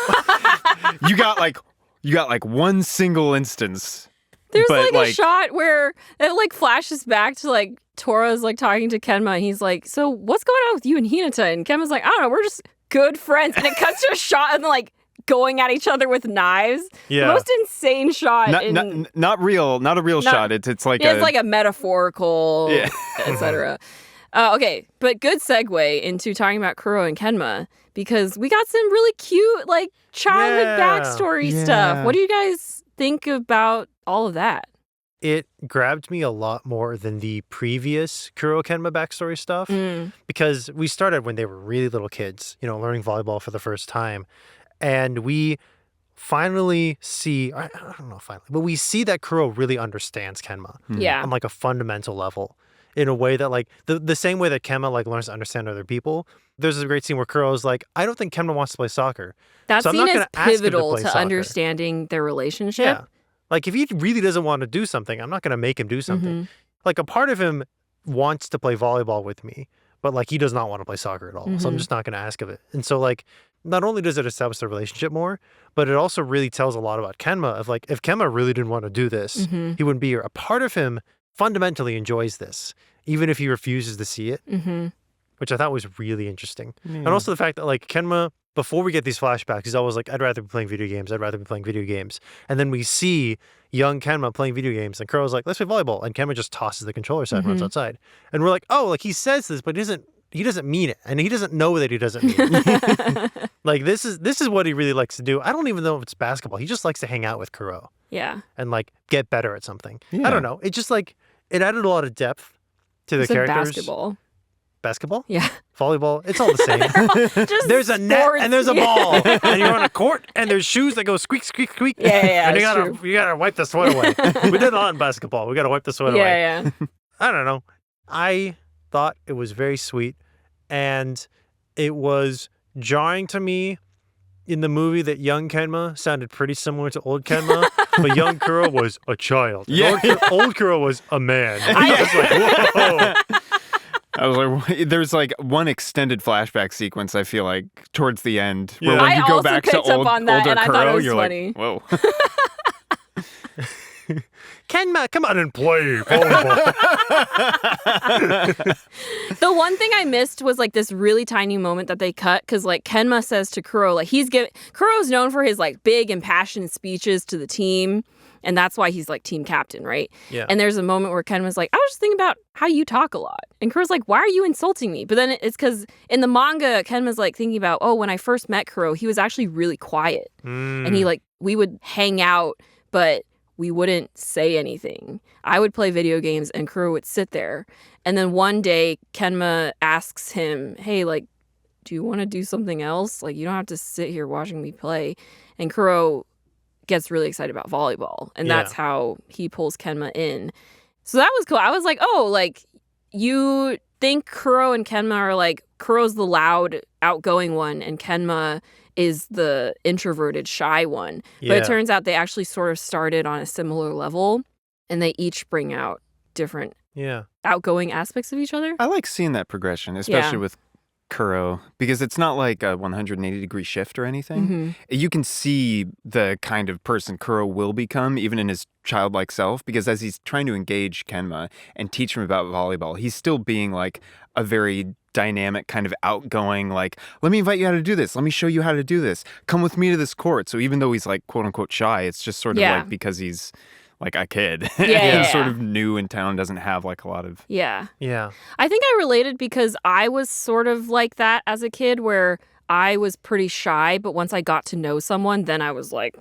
You got like one single instance. There's like a shot where it like flashes back to like Tora's like talking to Kenma and he's like, so what's going on with you and Hinata? And Kenma's like, I don't know, we're just good friends. And it cuts to a shot and like going at each other with knives. Yeah. The most insane shot. Not a real shot. It's like a metaphorical, etc. Okay, but good segue into talking about Kuroo and Kenma because we got some really cute like childhood backstory stuff. What do you guys think about all of that? It grabbed me a lot more than the previous Kuroo Kenma backstory stuff because we started when they were really little kids, learning volleyball for the first time. And we finally see, I don't know finally, but we see that Kuroo really understands Kenma on like a fundamental level in a way that like the same way that Kenma like learns to understand other people. There's a great scene where Kuroo is like, I don't think Kenma wants to play soccer. That so scene I'm not is gonna pivotal ask him to to understanding their relationship. Yeah. Like if he really doesn't want to do something, I'm not going to make him do something. Like a part of him wants to play volleyball with me, but like he does not want to play soccer at all. So I'm just not going to ask of it. And so like not only does it establish the relationship more, but it also really tells a lot about Kenma of like if Kenma really didn't want to do this, he wouldn't be here. A part of him fundamentally enjoys this, even if he refuses to see it, which I thought was really interesting. And also the fact that like Kenma, before we get these flashbacks, he's always like, I'd rather be playing video games. I'd rather be playing video games. And then we see young Kenma playing video games and Kuroo's like, let's play volleyball. And Kenma just tosses the controller aside and runs outside. And we're like, oh, like he says this, but he doesn't mean it. And he doesn't know that he doesn't mean it. Like this is what he really likes to do. I don't even know if it's basketball. He just likes to hang out with Kuroo. Yeah. And like get better at something. I don't know. It just like, it added a lot of depth to the characters. Basketball? Yeah. Volleyball? It's all the same. There's a net and there's a ball. And you're on a court and there's shoes that go squeak, squeak, squeak. Yeah, and you gotta wipe the sweat away. We did a lot in basketball. We gotta wipe the sweat away. Yeah. I don't know. I thought it was very sweet. And it was jarring to me in the movie that young Kenma sounded pretty similar to old Kenma, but young Kuroo was a child. Yeah. Old Kuroo was a man. I was like, whoa. I was like, there's like one extended flashback sequence, I feel like, towards the end, where I when you go also back to picked up on that, older and I thought it Kuroo, was you're funny. like, whoa. Kenma, come on and play volleyball. The one thing I missed was like this really tiny moment that they cut because like Kenma says to Kuroo, like Kuroo's known for his like big impassioned speeches to the team. And that's why he's like team captain, right? Yeah. And there's a moment where Kenma's like, I was just thinking about how you talk a lot. And Kuroo's like, why are you insulting me? But then it's because in the manga, Kenma's like thinking about, oh, when I first met Kuroo, he was actually really quiet. And he like, we would hang out, but we wouldn't say anything. I would play video games and Kuroo would sit there. And then one day Kenma asks him, hey, like, do you want to do something else? Like, you don't have to sit here watching me play. And Kuroo gets really excited about volleyball. And that's how he pulls Kenma in. So that was cool. I was like, oh, like, you think Kuroo and Kenma are like, Kuroo's the loud, outgoing one, and Kenma is the introverted, shy one. But it turns out they actually sort of started on a similar level, and they each bring out different outgoing aspects of each other. I like seeing that progression, especially with Kuroo, because it's not like a 180-degree shift or anything. You can see the kind of person Kuroo will become, even in his childlike self, because as he's trying to engage Kenma and teach him about volleyball, he's still being like a very dynamic, kind of outgoing, like, let me invite you how to do this. Let me show you how to do this. Come with me to this court. So even though he's like, quote unquote, shy, it's just sort of like because he's like a kid. He's sort of new in town, doesn't have like a lot of... Yeah. Yeah. I think I related because I was sort of like that as a kid where I was pretty shy, but once I got to know someone, then I was like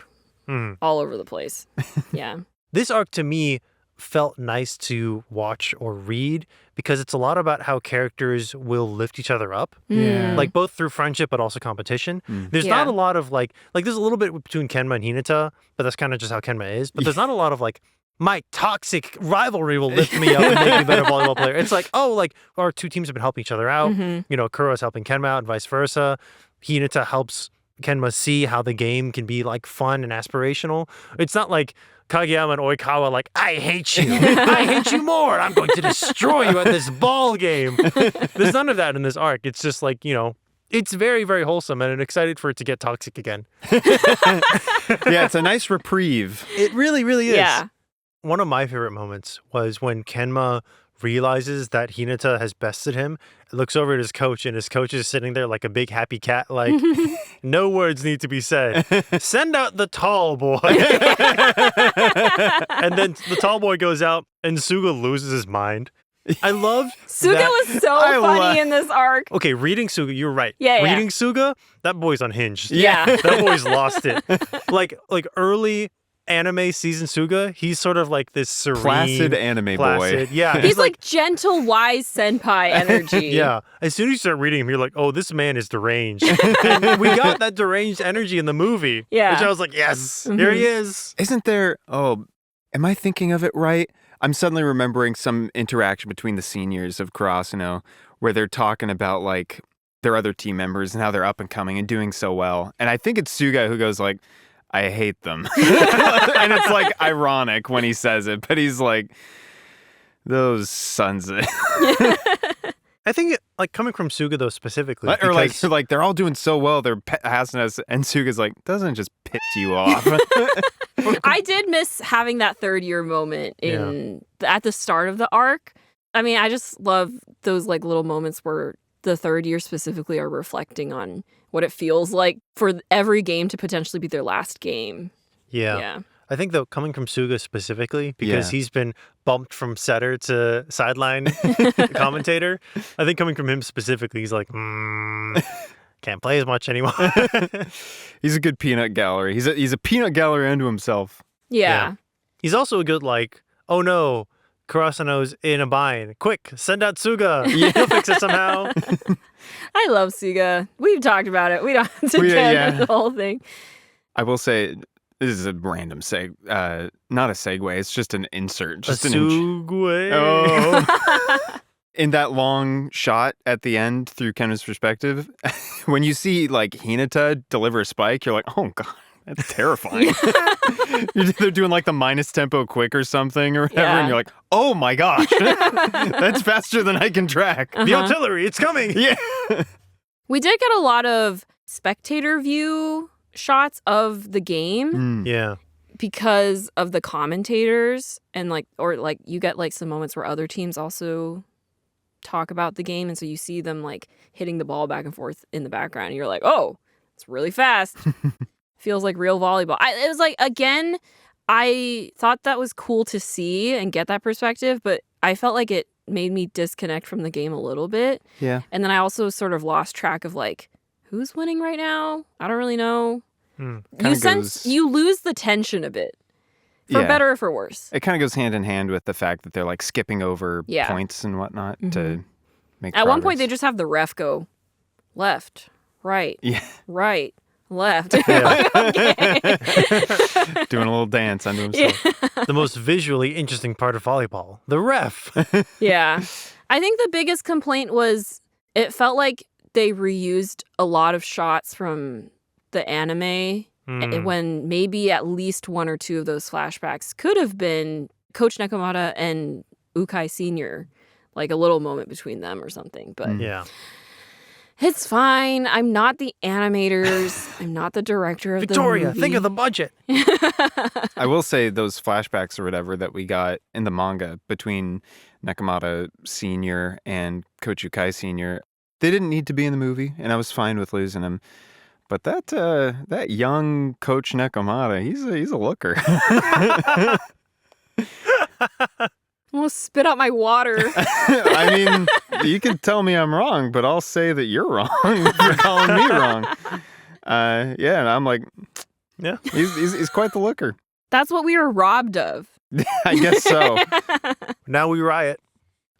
all over the place. Yeah. This arc to me felt nice to watch or read because it's a lot about how characters will lift each other up. Yeah. Like both through friendship but also competition. There's Yeah. not a lot of like there's a little bit between Kenma and Hinata, but that's kind of just how Kenma is. But there's not a lot of like my toxic rivalry will lift me up and make me a better volleyball player. It's like, oh, like our two teams have been helping each other out. You know, Kuroo is helping Kenma out and vice versa. Hinata helps Kenma see how the game can be like fun and aspirational. It's not like Kageyama and Oikawa like, I hate you. I hate you more. I'm going to destroy you at this ball game. There's none of that in this arc. It's just like, you know, it's very, very wholesome, and I'm excited for it to get toxic again. Yeah, it's a nice reprieve. It really, really is. Yeah. One of my favorite moments was when Kenma realizes that Hinata has bested him, looks over at his coach, and his coach is sitting there like a big happy cat, like, no words need to be said. Send out the tall boy. And then the tall boy goes out, and Suga loses his mind. I loved Suga that. was so funny in this arc. Okay, reading Suga, you're right. Yeah, yeah. Reading Suga, that boy's unhinged. Yeah. That boy's lost it. Like early anime season Suga, he's sort of like this serene, Placid anime boy. Yeah. He's like gentle, wise senpai energy. Yeah. As soon as you start reading him, you're like, oh, this man is deranged. And we got that deranged energy in the movie. Yeah. Which I was like, yes, here he is. Isn't there, am I thinking of it right? I'm suddenly remembering some interaction between the seniors of Karasuno where they're talking about like their other team members and how they're up and coming and doing so well. And I think it's Suga who goes like, I hate them. And it's like ironic when he says it, but he's like, those sons of... I think like coming from Suga though specifically. Or because- like they're all doing so well, they're passing us, and Suga's like, doesn't it just piss you off? I did miss having that third year moment at the start of the arc. I mean, I just love those like little moments where the third year specifically are reflecting on what it feels like for every game to potentially be their last game. Yeah. I think though coming from Suga specifically, because he's been bumped from setter to sideline commentator, I think coming from him specifically, he's like, can't play as much anymore. He's a good peanut gallery. He's a peanut gallery unto himself. Yeah. He's also a good like, oh no, Karasuno's in a bind. Quick, send out Suga. He'll fix it somehow. I love Suga. We've talked about it. We don't have to get into the whole thing. I will say, this is a random not a segue. It's just an insert. Just a segue. Oh. In that long shot at the end through Kenma's perspective, when you see like Hinata deliver a spike, you're like, oh god, that's terrifying. They're doing like the minus tempo quick or something or whatever, and you're like, oh my gosh, that's faster than I can track. The artillery, it's coming. Yeah. We did get a lot of spectator view shots of the game. Yeah. Because of the commentators and like, or like you get like some moments where other teams also talk about the game. And so you see them like hitting the ball back and forth in the background. And you're like, oh, it's really fast. Feels like real volleyball. It was like, again, I thought that was cool to see and get that perspective, but I felt like it made me disconnect from the game a little bit. Yeah. And then I also sort of lost track of like, who's winning right now? I don't really know. You lose the tension a bit, for better or for worse. It kind of goes hand in hand with the fact that they're like skipping over points and whatnot to make At progress. one point, they just have the ref go left, right, right, left. Doing a little dance unto himself. The most visually interesting part of volleyball, the ref. Yeah. I think the biggest complaint was it felt like they reused a lot of shots from the anime when maybe at least one or two of those flashbacks could have been Coach Nekomata and Ukai Sr., like a little moment between them or something. But it's fine. I'm not the animators. I'm not the director of Victoria, the movie. think of the budget. I will say those flashbacks or whatever that we got in the manga between Nekomata Sr. and Coach Ukai Sr., they didn't need to be in the movie, and I was fine with losing them. But that young Coach Nekomata, he's a looker. I'm gonna spit out my water. I mean, you can tell me I'm wrong, but I'll say that you're wrong for calling me wrong. And I'm like, he's quite the looker. That's what we were robbed of. I guess so. Now we riot.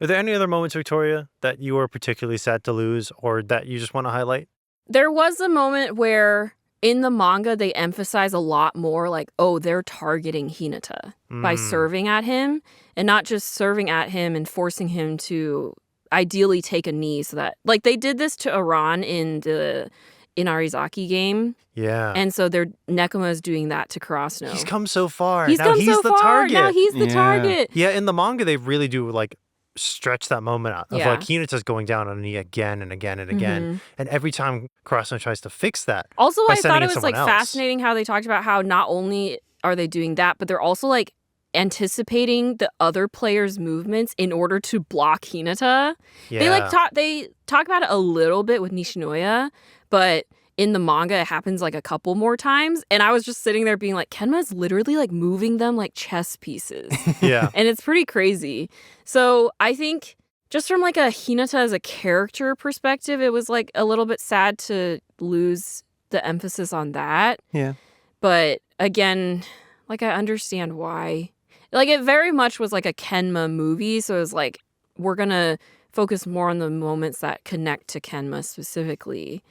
Are there any other moments, Victoria, that you were particularly sad to lose or that you just want to highlight? There was a moment where in the manga, they emphasize a lot more like, oh, they're targeting Hinata by serving at him, and not just serving at him and forcing him to ideally take a knee so that, like, they did this to Iran in the Inarizaki game. Yeah. And so Nekoma is doing that to Karasuno. He's come so far. He's now come he's so the far. target. Now he's the target. Yeah, in the manga, they really do, like, stretch that moment out of like Hinata's going down on a knee again and again and again. And every time Karasuno tries to fix that. Also, I thought it was like fascinating how they talked about how not only are they doing that, but they're also like anticipating the other players' movements in order to block Hinata. Yeah. They talk about it a little bit with Nishinoya, but in the manga it happens like a couple more times, and I was just sitting there being like, Kenma's literally like moving them like chess pieces. Yeah. And it's pretty crazy. So I think just from like a Hinata as a character perspective, it was like a little bit sad to lose the emphasis on that. Yeah. But again, like I understand why. Like it very much was like a Kenma movie, so it was like we're gonna focus more on the moments that connect to Kenma specifically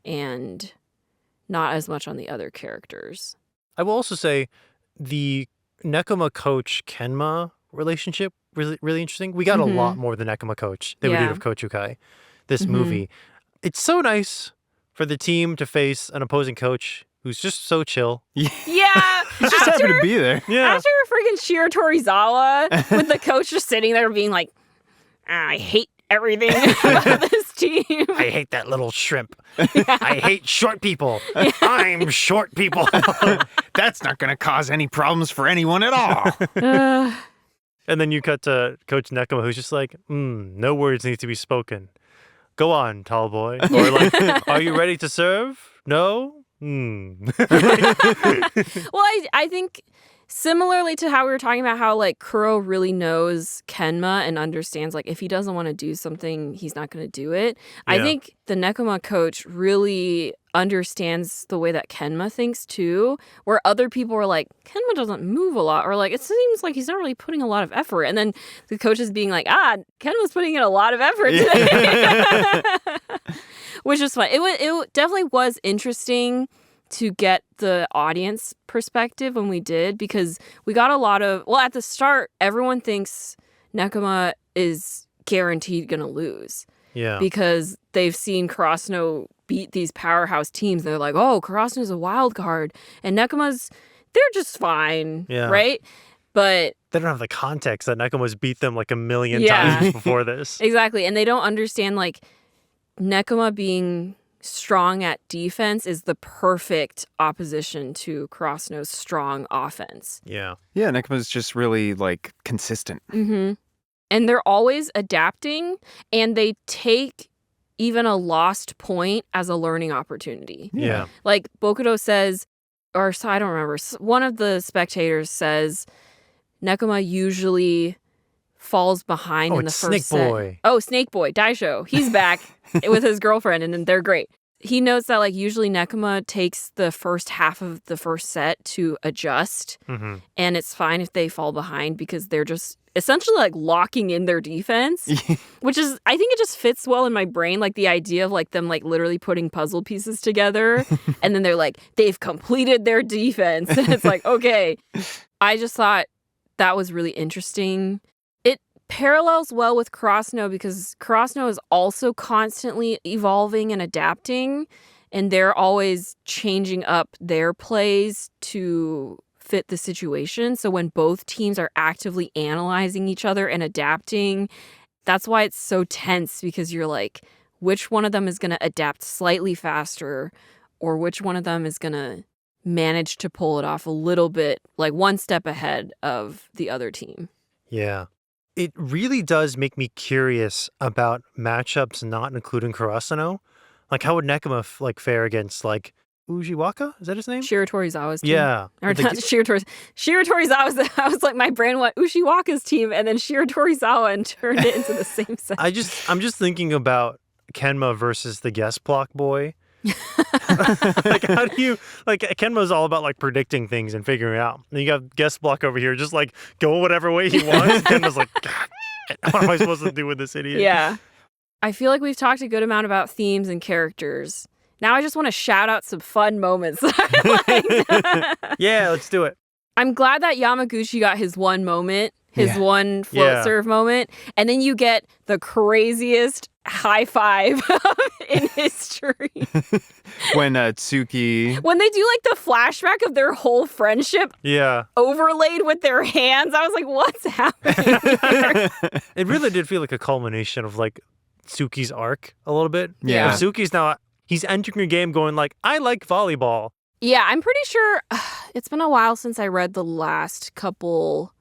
and not as much on the other characters. I will also say the Nekoma coach Kenma relationship really interesting. We got a lot more than Nekoma coach than we did of Coach Ukai this movie. It's so nice for the team to face an opposing coach who's just so chill. Yeah. He's just happy to be there. Yeah. After freaking Shiro Torizawa with the coach just sitting there being like, I hate everything about this team. I hate that little shrimp. I hate short people. I'm short people. That's not going to cause any problems for anyone at all. And then you cut to Coach Nekoma, who's just like, no words need to be spoken. Go on, tall boy. Or like, are you ready to serve? No? Well, I think similarly to how we were talking about how like Kuroo really knows Kenma and understands like if he doesn't want to do something, he's not going to do it. I think the Nekoma coach really understands the way that Kenma thinks too, where other people are like, Kenma doesn't move a lot, or like, it seems like he's not really putting a lot of effort. And then the coach is being like, Kenma's putting in a lot of effort today. Which is fun. It definitely was interesting to get the audience perspective when we did, because we got a lot of, well, at the start, everyone thinks Nekoma is guaranteed going to lose. Yeah. Because they've seen Karasuno beat these powerhouse teams. They're like, oh, Karasuno's a wild card. And Nekoma's, they're just fine. Yeah. Right? But they don't have the context that Nekoma's beat them like a million times before this. Exactly. And they don't understand like Nekoma being strong at defense is the perfect opposition to Karasuno's strong offense. Yeah. Yeah, Nekoma's just really like consistent. And they're always adapting, and they take even a lost point as a learning opportunity. Yeah. Like Bokudo says, or I don't remember, one of the spectators says Nekoma usually falls behind in the first Snake Boy. Oh, Snake Boy, Daisho. He's back with his girlfriend, and they're great. He notes that like usually Nekoma takes the first half of the first set to adjust, and it's fine if they fall behind because they're just essentially like locking in their defense, which is, I think it just fits well in my brain, like the idea of like them like literally putting puzzle pieces together, and then they're like, they've completed their defense, and it's like, okay. I just thought that was really interesting. Parallels well with Karasuno because Karasuno is also constantly evolving and adapting, and they're always changing up their plays to fit the situation. So when both teams are actively analyzing each other and adapting, that's why it's so tense, because you're like, which one of them is going to adapt slightly faster, or which one of them is going to manage to pull it off a little bit, like one step ahead of the other team. Yeah. It really does make me curious about matchups not including Karasuno. Like, how would Nekoma fare against, like, Ujiwaka? Is that his name? Shiro Torizawa's team. Yeah. Or not Shiro Torizawa's. I was like, my brain went Ushiwaka's team, and then Shiro Torizawa and turned it into the same set. I'm just thinking about Kenma versus the guest block boy. Like, how do you, like, Kenma's all about like predicting things and figuring it out. And you got guest block over here, just like go whatever way he wants. Kenma's like, God, what am I supposed to do with this idiot? Yeah. I feel like we've talked a good amount about themes and characters. Now I just want to shout out some fun moments that I liked. Yeah, let's do it. I'm glad that Yamaguchi got his one moment, his one float serve moment, and then you get the craziest high five in history. When Tsuki... When they do like the flashback of their whole friendship overlaid with their hands, I was like, what's happening here? It really did feel like a culmination of like Tsuki's arc a little bit. Yeah. Where Tsuki's now, he's entering a game going like, I like volleyball. Yeah, I'm pretty sure it's been a while since I read the last couple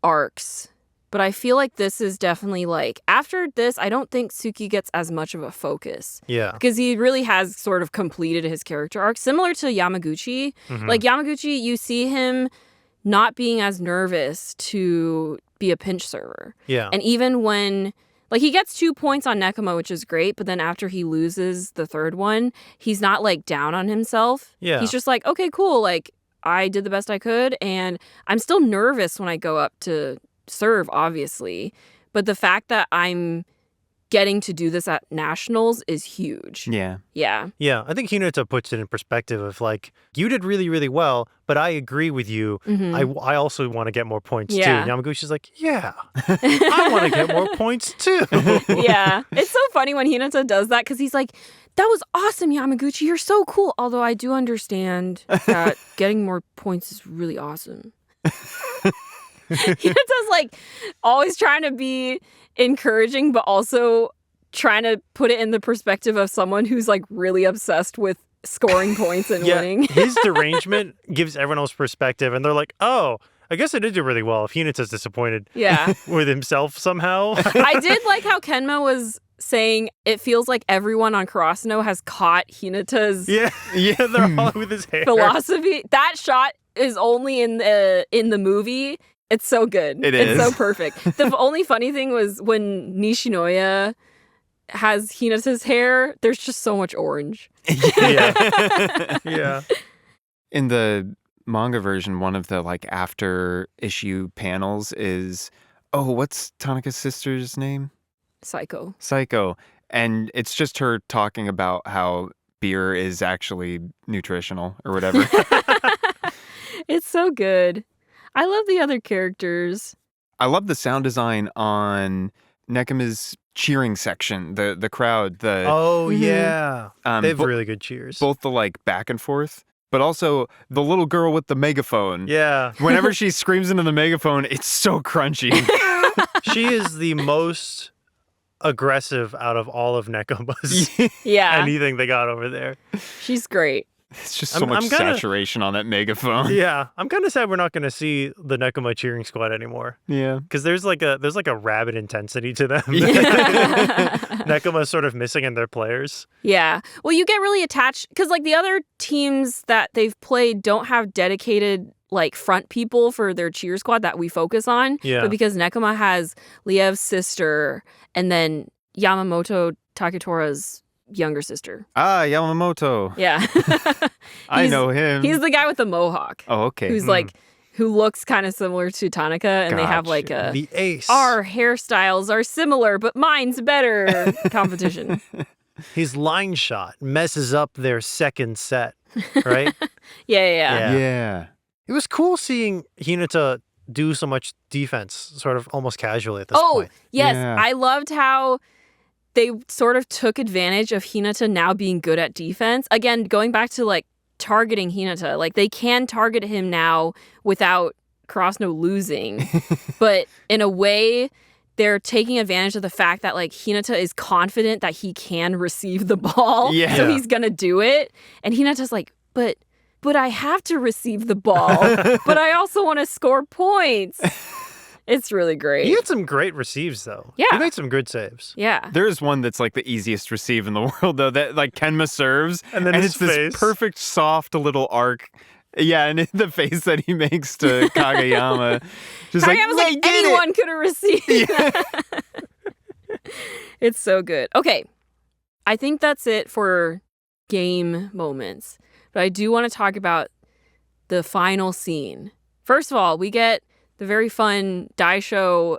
arcs, but I feel like this is definitely like, after this, I don't think Tsuki gets as much of a focus. Yeah. Because he really has sort of completed his character arc, similar to Yamaguchi. Mm-hmm. Like Yamaguchi, you see him not being as nervous to be a pinch server. Yeah. And even when... Like, he gets 2 points on Nekoma, which is great, but then after he loses the third one, he's not, like, down on himself. Yeah. He's just like, okay, cool, like, I did the best I could, and I'm still nervous when I go up to serve, obviously. But the fact that I'm getting to do this at nationals is huge. Yeah. Yeah. Yeah, I think Hinata puts it in perspective of like, you did really, really well, but I agree with you. Mm-hmm. I also want to get more points too. Yeah. And Yamaguchi's like, yeah, I want to get more points too. Yeah. It's so funny when Hinata does that because he's like, that was awesome, Yamaguchi. You're so cool. Although I do understand that getting more points is really awesome. Hinata's like always trying to be encouraging, but also trying to put it in the perspective of someone who's like really obsessed with scoring points and winning. His derangement gives everyone else perspective, and they're like, oh, I guess I did do really well if Hinata's disappointed with himself somehow. I did like how Kenma was saying it feels like everyone on Karasuno has caught Hinata's they're all with his hair. philosophy. That shot is only in the movie. It's so good. It's so perfect. The only funny thing was when Nishinoya has Hinata's hair, there's just so much orange. Yeah. In the manga version, one of the like after issue panels is, what's Tanaka's sister's name? Psycho. And it's just her talking about how beer is actually nutritional or whatever. It's so good. I love the other characters. I love the sound design on Nekoma's cheering section, the crowd. They have really good cheers. Both the like back and forth, but also the little girl with the megaphone. Yeah. Whenever she screams into the megaphone, it's so crunchy. She is the most aggressive out of all of Nekoma's anything they got over there. She's great. It's just so much saturation on that megaphone. Yeah, I'm kind of sad we're not going to see the Nekoma cheering squad anymore. Yeah, because there's like a rabid intensity to them. Nekoma's sort of missing in their players. Yeah, well, you get really attached because like the other teams that they've played don't have dedicated like front people for their cheer squad that we focus on. Yeah, but because Nekoma has Liev's sister and then Yamamoto Taketora's younger sister. Yamamoto. Yeah. I know him. He's the guy with the mohawk. Oh, okay. Who's like, who looks kind of similar to Tanaka, and they have like the ace. Our hairstyles are similar, but mine's better competition. His line shot messes up their second set, right? Yeah. It was cool seeing Hinata do so much defense, sort of almost casually at this point. Oh, yes. Yeah. I loved how they sort of took advantage of Hinata now being good at defense. Again, going back to like targeting Hinata, like they can target him now without Karasuno losing. But in a way, they're taking advantage of the fact that like Hinata is confident that he can receive the ball. Yeah. So he's going to do it. And Hinata's like, but I have to receive the ball. But I also want to score points. It's really great. He had some great receives, though. Yeah. He made some good saves. Yeah. There's one that's like the easiest receive in the world, though, that like Kenma serves. And then his it's face. This perfect, soft little arc. Yeah, and the face that he makes to Kageyama. Just Kageyama's like anyone could have received that. It's so good. Okay. I think that's it for game moments. But I do want to talk about the final scene. First of all, we get the very fun Daisho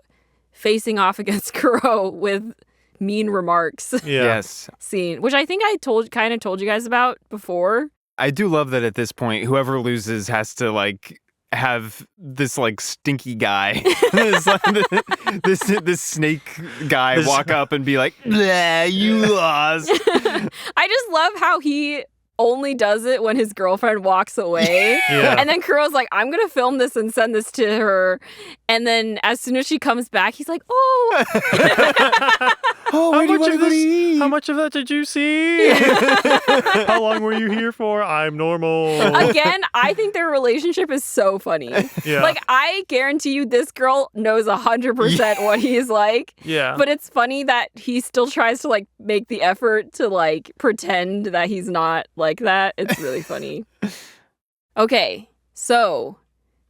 facing off against Kuroo with mean remarks Yes. scene, which I think I kind of told you guys about before. I do love that at this point, whoever loses has to like have this like stinky guy, this snake guy walk up and be like, "Blah, you lost." I just love how he only does it when his girlfriend walks away. And then Kuroo's like, I'm going to film this and send this to her. And then as soon as she comes back, he's like, oh. Oh, where do you want to go to eat? How much of that did you see? How long were you here for? I'm normal. Again, I think their relationship is so funny. Yeah. Like, I guarantee you this girl knows 100% what he's like. Yeah. But it's funny that he still tries to, like, make the effort to, like, pretend that he's not like that. It's really funny. Okay, so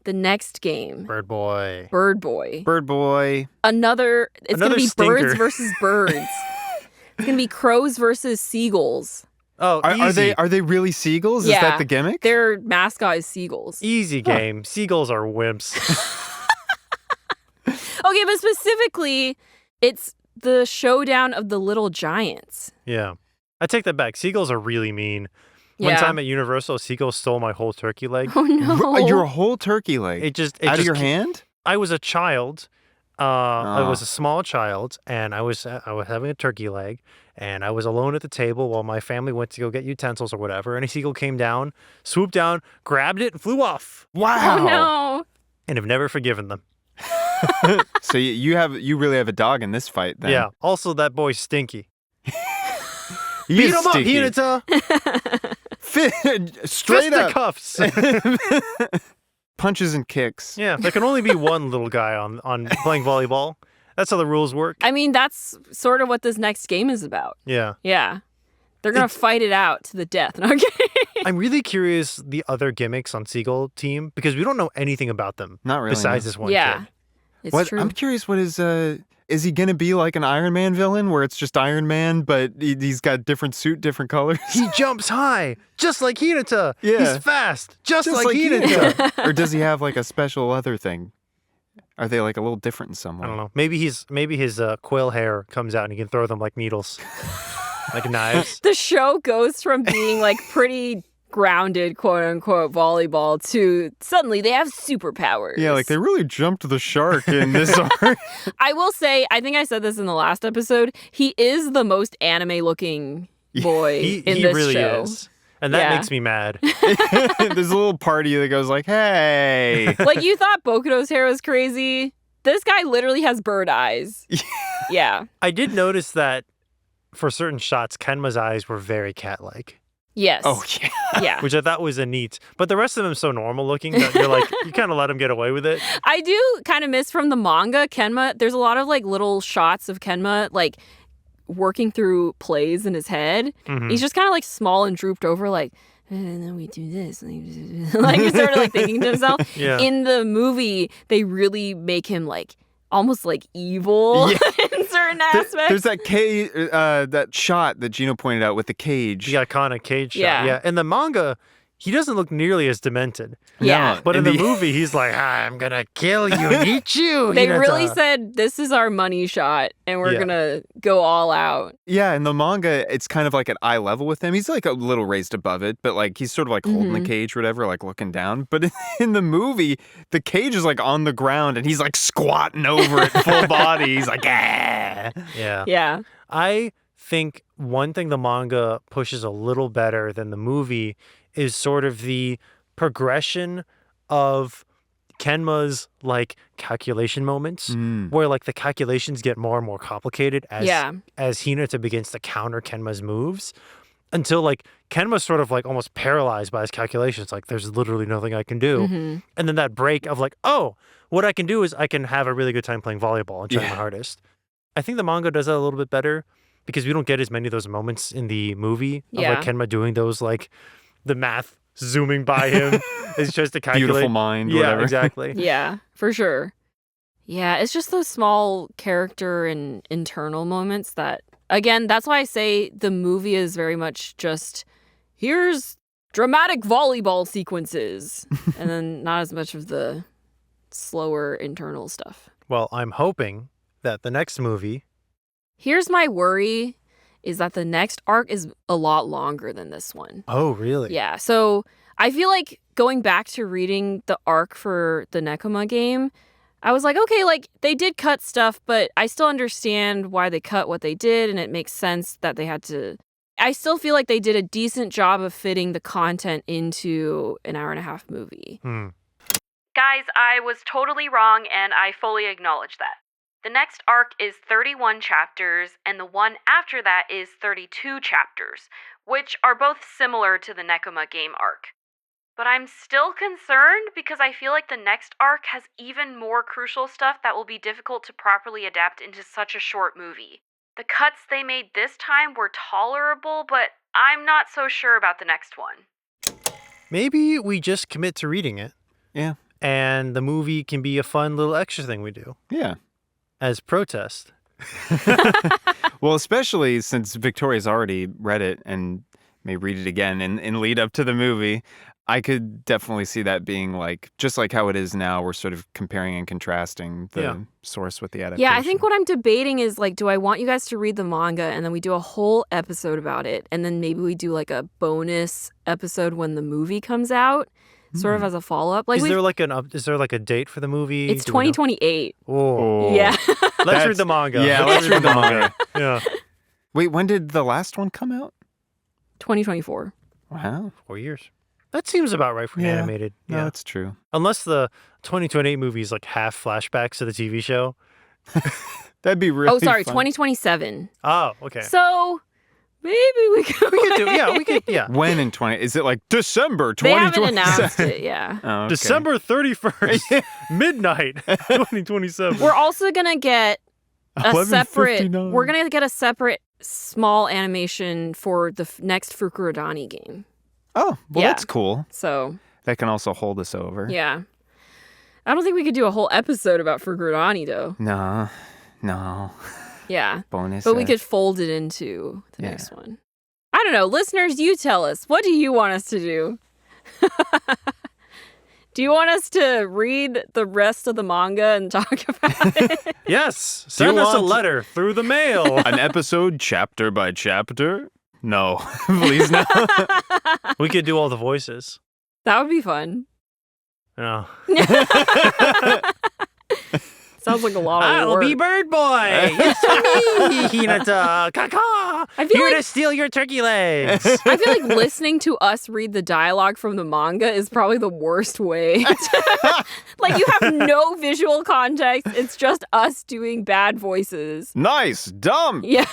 the next game. Bird Boy. Bird Boy. Bird Boy. Another going to be stinker. birds versus birds. It's going to be crows versus seagulls. Oh, easy. Are they really seagulls? Is Yeah. that the gimmick? Their mascot is seagulls. Easy game. Seagulls are wimps. Okay, but specifically, it's the showdown of the little giants. Yeah. I take that back. Seagulls are really mean. One Yeah. time at Universal, a seagull stole my whole turkey leg. Oh no! Your whole turkey leg It out of just your hand? I was a child. I was a small child, and I was having a turkey leg, and I was alone at the table while my family went to go get utensils or whatever. And a seagull came down, swooped down, grabbed it, and flew off. Wow. Oh no! And have never forgiven them. So you really have a dog in this fight then. Yeah. Also, that boy's stinky. He Beat is him stinky. up, Hinata. Straight up. Fisticuffs. Punches and kicks. Yeah, there can only be one little guy on playing volleyball. That's how the rules work. I mean, that's sort of what this next game is about. Yeah. Yeah, they're gonna fight it out to the death. No, I'm kidding. I'm really curious the other gimmicks on Seagull Team because we don't know anything about them. Not really, Besides no. this one Yeah, kid. it's true. I'm curious what is he going to be like an Iron Man villain where it's just Iron Man, but he's got different suit, different colors? He jumps high, just like Hinata. Yeah. He's fast, just like Hinata. Hinata. Or does he have like a special other thing? Are they like a little different in some way? I don't know. Maybe his quill hair comes out and he can throw them like needles, like knives. The show goes from being like pretty grounded, quote unquote, volleyball to suddenly they have superpowers. Yeah, like they really jumped the shark in this arc. I will say, I think I said this in the last episode, he is the most anime looking boy in He this really show. is. And that Yeah. makes me mad. There's a little party that goes like, hey. Like, you thought Bokuto's hair was crazy? This guy literally has bird eyes. Yeah. I did notice that for certain shots, Kenma's eyes were very cat-like. Yes. Oh, yeah. Yeah. Which I thought was a neat. But the rest of them so normal looking that you're like, you kind of let him get away with it. I do kind of miss from the manga, Kenma. There's a lot of like little shots of Kenma like working through plays in his head. Mhm. He's just kind of like small and drooped over, like, and then we do this. Like he's sort of like thinking to himself. Yeah. In the movie, they really make him like almost like evil in certain aspects. There's that shot that Jino pointed out with the cage. The iconic cage shot. Yeah. Yeah. In the manga, he doesn't look nearly as demented. Yeah. But in the movie, he's like, I'm going to kill you and eat you. They Hinata." really said, this is our money shot, and we're Yeah. going to go all out. Yeah, in the manga, it's kind of like at eye level with him. He's like a little raised above it, but like he's sort of like holding the cage or whatever, like looking down. But in the movie, the cage is like on the ground and he's like squatting over it full body. He's like, ah. Yeah. Yeah. I think one thing the manga pushes a little better than the movie is sort of the progression of Kenma's like calculation moments where like the calculations get more and more complicated as Hinata begins to counter Kenma's moves until like Kenma's sort of like almost paralyzed by his calculations. Like there's literally nothing I can do. And then that break of like, oh, what I can do is I can have a really good time playing volleyball and trying my hardest. I think the manga does that a little bit better because we don't get as many of those moments in the movie of like Kenma doing those like the math zooming by him is just to calculate. Beautiful mind, yeah, whatever. exactly. Yeah, for sure. Yeah, it's just those small character and internal moments that, again, that's why I say the movie is very much just here's dramatic volleyball sequences. And then not as much of the slower internal stuff. Well, I'm hoping that the next movie... Here's my worry, is that the next arc is a lot longer than this one. Oh, really? Yeah, so I feel like going back to reading the arc for the Nekoma game, I was like, okay, like they did cut stuff, but I still understand why they cut what they did, and it makes sense that they had to... I still feel like they did a decent job of fitting the content into an hour-and-a-half movie. Guys, I was totally wrong, and I fully acknowledge that. The next arc is 31 chapters, and the one after that is 32 chapters, which are both similar to the Nekoma game arc. But I'm still concerned because I feel like the next arc has even more crucial stuff that will be difficult to properly adapt into such a short movie. The cuts they made this time were tolerable, but I'm not so sure about the next one. Maybe we just commit to reading it. Yeah. And the movie can be a fun little extra thing we do. Yeah. As protest. Well, especially since Victoria's already read it and may read it again in lead up to the movie, I could definitely see that being like, just like how it is now, we're sort of comparing and contrasting the source with the adaptation. Yeah, I think what I'm debating is like, do I want you guys to read the manga and then we do a whole episode about it, and then maybe we do like a bonus episode when the movie comes out? Sort of as a follow-up. Like, is there like a date for the movie? It's 2028. Oh. Yeah. Let's read the manga. Yeah, let's read the manga. Yeah. Wait, when did the last one come out? 2024. Wow. 4 years. That seems about right for animated. Yeah, that's true. Unless the 2028 movie is like half flashbacks to the TV show. That'd be really fun. 2027. Oh, okay. So... maybe we could do. When in 20? Is it like December 2027? They haven't announced it, yeah. Oh, okay. December 31st, midnight, 2027. We're also going to get a separate... 11:59. We're going to get a separate small animation for the next Fukurodani game. Oh, well, Yeah. that's cool. So... that can also hold us over. yeah. I don't think we could do a whole episode about Fukurodani, though. No. Yeah. Bonus. But we could fold it into the next one. I don't know. Listeners, you tell us. What do you want us to do? Do you want us to read the rest of the manga and talk about it? Yes. Send us a letter through the mail. An episode chapter by chapter? No. Please no. We could do all the voices. That would be fun. No. Sounds like a lot of I'll work. be Bird Boy. It's me, Hinata. Kaka. Here to steal your turkey legs. I feel like listening to us read the dialogue from the manga is probably the worst way. Like, you have no visual context. It's just us doing bad voices. Nice dump. Yeah.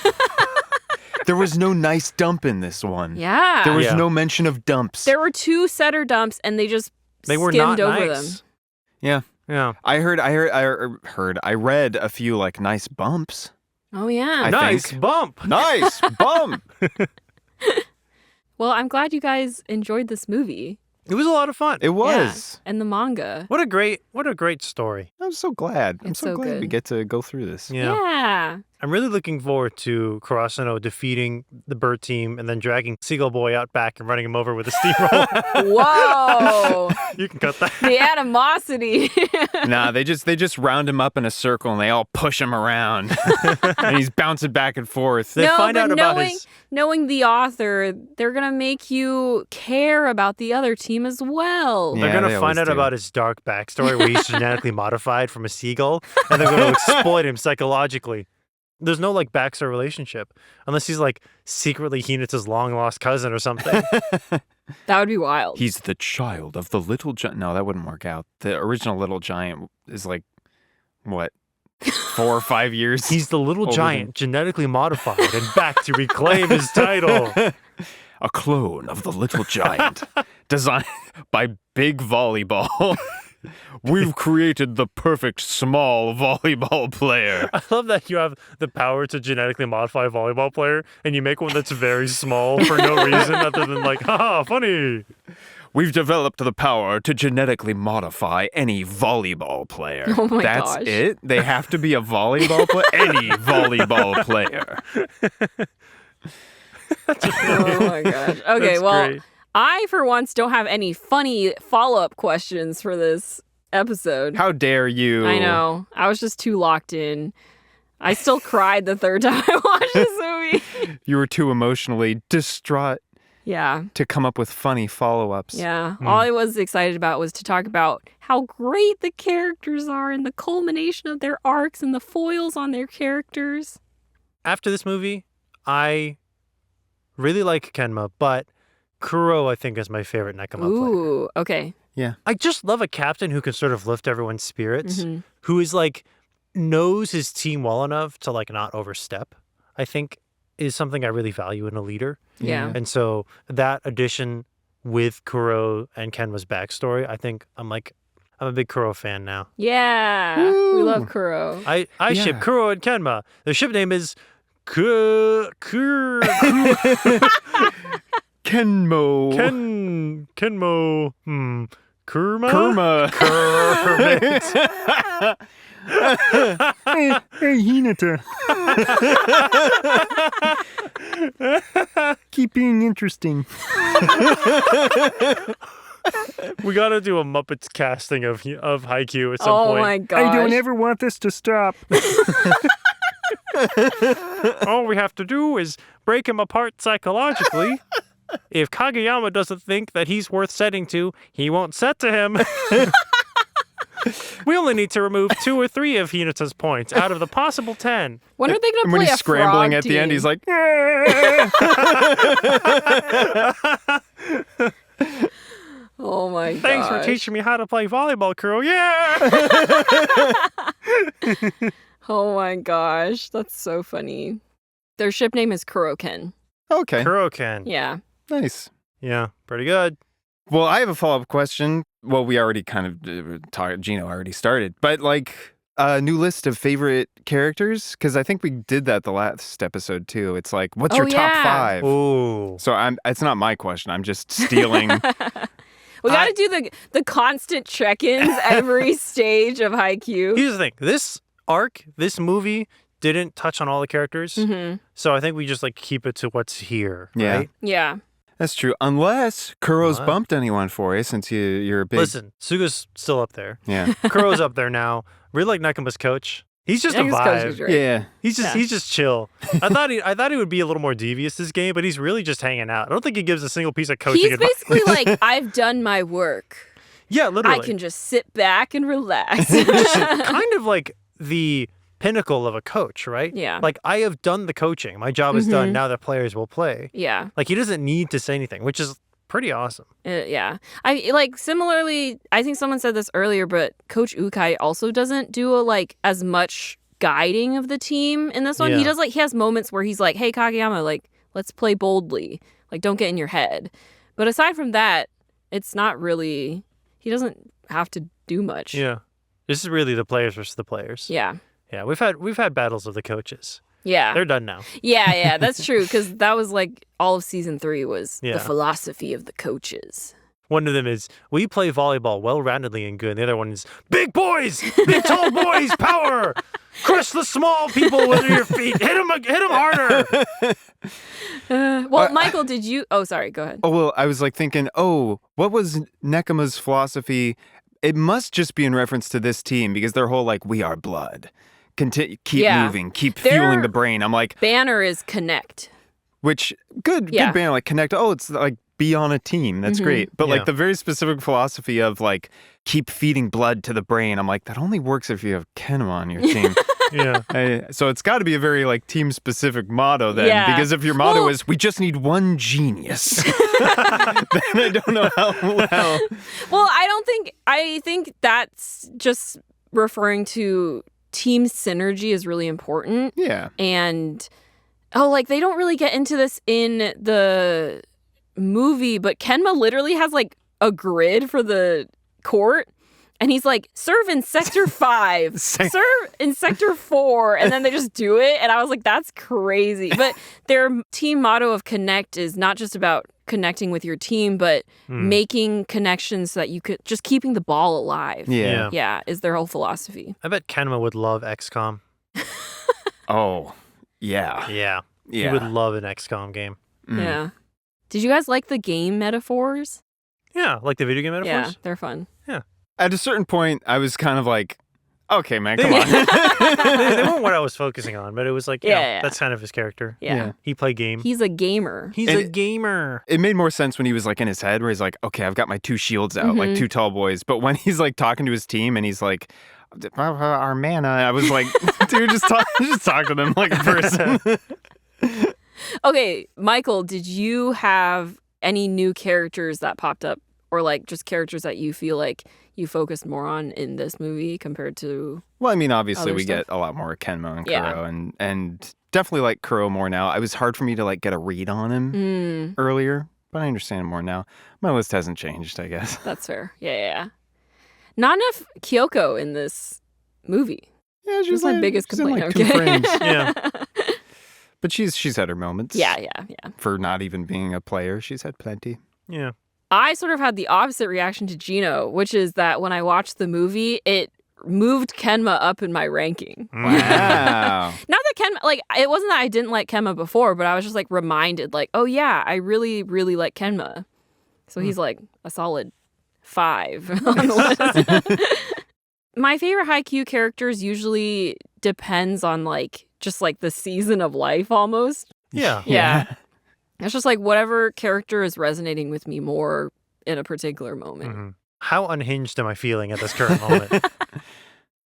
There was no nice dump in this one. Yeah. There was no mention of dumps. There were 2 setter dumps, and they just were skimmed not over nice. them. Yeah. Yeah. I read a few like nice bumps. Oh, yeah. I Nice think. bump. Nice bump. Well, I'm glad you guys enjoyed this movie. It was a lot of fun. It was. Yeah. And the manga. What a great story. I'm so glad. I'm It's so so glad we good. get to go through this. Yeah. I'm really looking forward to Karasuno defeating the bird team and then dragging Seagull Boy out back and running him over with a steamroller. Whoa. You can cut that. The animosity. Nah, they just round him up in a circle and they all push him around. And he's bouncing back and forth. They find out about knowing the author, they're going to make you care about the other team as well. Yeah. They're going they to always find out do. about his dark backstory where he's genetically modified from a seagull, and they're going to exploit him psychologically. There's no like backstory relationship unless he's like secretly Hinata's long lost cousin or something. That would be wild. He's the child of the little giant. No, that wouldn't work out. The original little giant is like, what, 4 or 5 years? He's the little Older giant, genetically modified and back to reclaim his title. A clone of the little giant, designed by Big Volleyball. We've created the perfect small volleyball player. I love that you have the power to genetically modify a volleyball player and you make one that's very small for no reason other than like, haha, funny. We've developed the power to genetically modify any volleyball player. Oh my That's gosh. it? They have to be a volleyball player? Any volleyball player. Oh my gosh. Okay, That's well, great. I for once don't have any funny follow-up questions for this episode. How dare you? I know. I was just too locked in. I still cried the third time I watched this movie. You were too emotionally distraught Yeah. to come up with funny follow-ups. Yeah. All I was excited about was to talk about how great the characters are and the culmination of their arcs and the foils on their characters. After this movie, I really like Kenma, but Kuroo, I think, is my favorite Nekoma player. Ooh, okay. I just love a captain who can sort of lift everyone's spirits, Mhm. who is like knows his team well enough to like not overstep, I think is something I really value in a leader. Yeah. And so that addition with Kuroo and Kenma's backstory, I think I'm a big Kuroo fan now. Yeah. We Woo. love Kuroo. I ship Yeah. Kuroo and Kenma. The ship name is Kenmo. Kurma? Kerma. Kermit. Hey, Hinata. Keep being interesting. We gotta do a Muppets casting of Haikyuu at some Oh point. my gosh. ever want this to stop. All we have to do is break him apart psychologically. If Kageyama doesn't think that he's worth setting to, he won't set to him. We only need to remove 2 or 3 of Hinata's points out of the possible 10. When are they going to And play when a he's scrambling frog at the end, team? he's like, Oh my gosh. Thanks for teaching me how to play volleyball, Kuroo. Yeah! Oh my gosh. That's so funny. Their ship name is Kuroken. okay, Kuroken. Yeah. nice. Yeah, pretty good. Well, I have a follow-up question. Well, we already kind of talked, Jino already started, but like a new list of favorite characters? Because I think we did that the last episode too. It's like, what's your top 5? Ooh. So it's not my question. I'm just stealing. We got to do the constant check-ins every stage of Haikyuu. Here's the thing. This arc, this movie, didn't touch on all the characters. Mm-hmm. So I think we just like keep it to what's here. Yeah. Right? Yeah. That's true. Unless Kuro's What? bumped anyone for you, since you're a big... Listen, Suga's still up there. Yeah. Kuroo's up there now. Really like Nekoma's coach. He's just Yeah, a his coach is vibe. great. Yeah. He's just chill. I thought he would be a little more devious this game, but he's really just hanging out. I don't think he gives a single piece of coaching He's advice. basically like, I've done my work. Yeah, literally. I can just sit back and relax. kind of like the pinnacle of a coach, right? Yeah. Like I have done the coaching. My job is done. Now the players will play. Yeah. Like he doesn't need to say anything, which is pretty awesome. Yeah. I like similarly, I think someone said this earlier, but Coach Ukai also doesn't do as much guiding of the team in this one. Yeah. He has moments where he's like, hey, Kageyama, like, let's play boldly. Like, don't get in your head. But aside from that, it's not really, he doesn't have to do much. Yeah. This is really the players versus the players. Yeah. Yeah, we've had battles of the coaches. Yeah. They're done now. Yeah, that's true. Because that was like all of season 3 was Yeah. the philosophy of the coaches. One of them is, we play volleyball well-roundedly and good. And the other one is, big boys, big tall boys, power, crush the small people with your feet, hit them harder. Well, Michael, did you? Oh, sorry. Go ahead. Oh, well, I was like thinking, what was Nekoma's philosophy? It must just be in reference to this team because their whole we are blood. Keep Yeah. moving, keep Their- fueling the brain. I'm like, Banner is connect. which good Yeah. banner, connect. Oh, it's like be on a team. That's great. But Yeah. the very specific philosophy of keep feeding blood to the brain. I'm like, that only works if you have Kenma on your team. Yeah. So it's got to be a very team specific motto then, Yeah. because if your motto Well- is we just need one genius, then I don't know how. Well, I think that's just referring to team synergy is really important. Yeah. And they don't really get into this in the movie, but Kenma literally has a grid for the court. And he's like, serve in sector 5, serve in sector 4, and then they just do it. And I was like, that's crazy. But their team motto of connect is not just about connecting with your team, but making connections so that you could just keeping the ball alive. Yeah. Yeah, is their whole philosophy. I bet Kenma would love XCOM. Oh, yeah. Yeah. Yeah. He would love an XCOM game. Yeah. Did you guys like the game metaphors? Yeah, like the video game metaphors? Yeah, they're fun. Yeah. At a certain point, I was kind of like, okay, man, come on. They weren't what I was focusing on, but it was like, Yeah. that's kind of his character. Yeah. He played game. He's a gamer. He's a gamer. It made more sense when he was like in his head where he's like, okay, I've got my 2 shields out, like 2 tall boys. But when he's like talking to his team and he's like, our mana, I was like, dude, just talk to them like a person. Okay, Michael, did you have any new characters that popped up, or like just characters that you feel like you focused more on in this movie compared to? Well, I mean, obviously other we stuff? get a lot more Kenma and Yeah. Kuroo, and definitely like Kuroo more now. It was hard for me to like get a read on him earlier, but I understand him more now. My list hasn't changed, I guess. That's fair. Yeah. Not enough Kyoko in this movie. Yeah, That's my biggest she's in, complaint. like 2 Okay. frames. Yeah. But she's had her moments. Yeah. For not even being a player, she's had plenty. Yeah. I sort of had the opposite reaction to Jino, which is that when I watched the movie, it moved Kenma up in my ranking. Wow. Not that Kenma, like, it wasn't that I didn't like Kenma before, but I was just like reminded, like, oh yeah, I really, really like Kenma. So he's like a solid 5 on the list. My favorite Haikyuu characters usually depends on like just like the season of life almost. Yeah. Yeah. It's just like whatever character is resonating with me more in a particular moment. Mhm. How unhinged am I feeling at this current moment?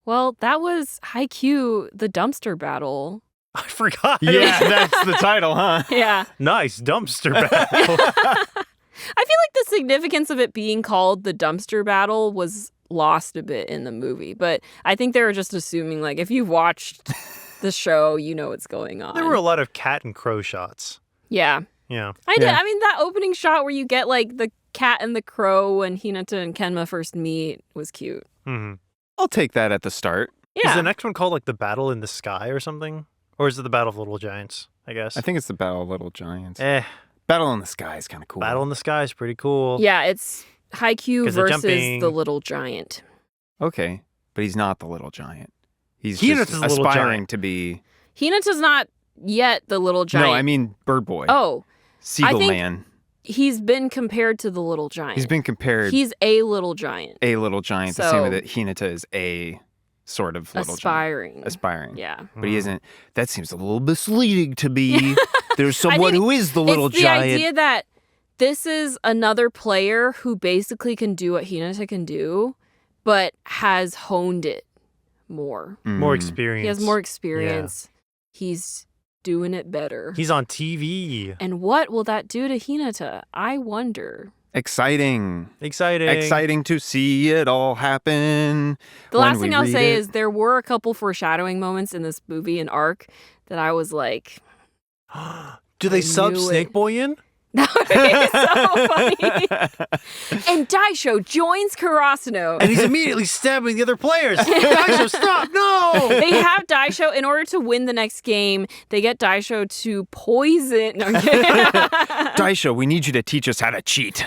Well, that was Haikyuu, the dumpster battle. I forgot. Yeah, that's the title, huh? Yeah. Nice dumpster battle. I feel like the significance of it being called the dumpster battle was lost a bit in the movie, but I think they were just assuming like if you've watched the show, you know what's going on. There were a lot of cat and crow shots. Yeah. Yeah. I did. Yeah. I mean, that opening shot where you get like the cat and the crow and Hinata and Kenma first meet was cute. Mm-hmm. I'll take that at the start. Yeah. Is the next one called like the Battle in the Sky or something? Or is it the Battle of Little Giants, I guess? I think it's the Battle of Little Giants. Eh, Battle in the Sky is kind of cool. Battle in the Sky is pretty cool. Yeah, it's Haikyuu 'Cause they're versus jumping. the little giant. Okay, but he's not the little giant. He's Hinata's just the little aspiring giant. to be. Hinata's not yet the little giant. No, I mean Bird Boy. Oh, Seagull think- Man. he's been compared to the little giant. He's been compared He's a little giant. a little giant, the same way So- that Hinata is a sort of little Aspiring. giant. Aspiring. Yeah. But he isn't. That seems a little misleading to me. There's someone who is the little it's the giant. idea that this is another player who basically can do what Hinata can do, but has honed it more. More Mm. experience. He has more experience. He's doing it better. He's on TV. And what will that do to Hinata? I wonder. Exciting. Exciting. Exciting to see it all happen. The when last we thing I'll read say it. is there were a couple foreshadowing moments in this movie and arc that I was like, Do they I sub knew Snake it. Boy in? that would be so funny. And Daisho joins Karasuno. And he's immediately stabbing the other players. Daisho, stop! No! They have Daisho, in order to win the next game, they get Daisho to poison. No, I'm kidding. Daisho, we need you to teach us how to cheat.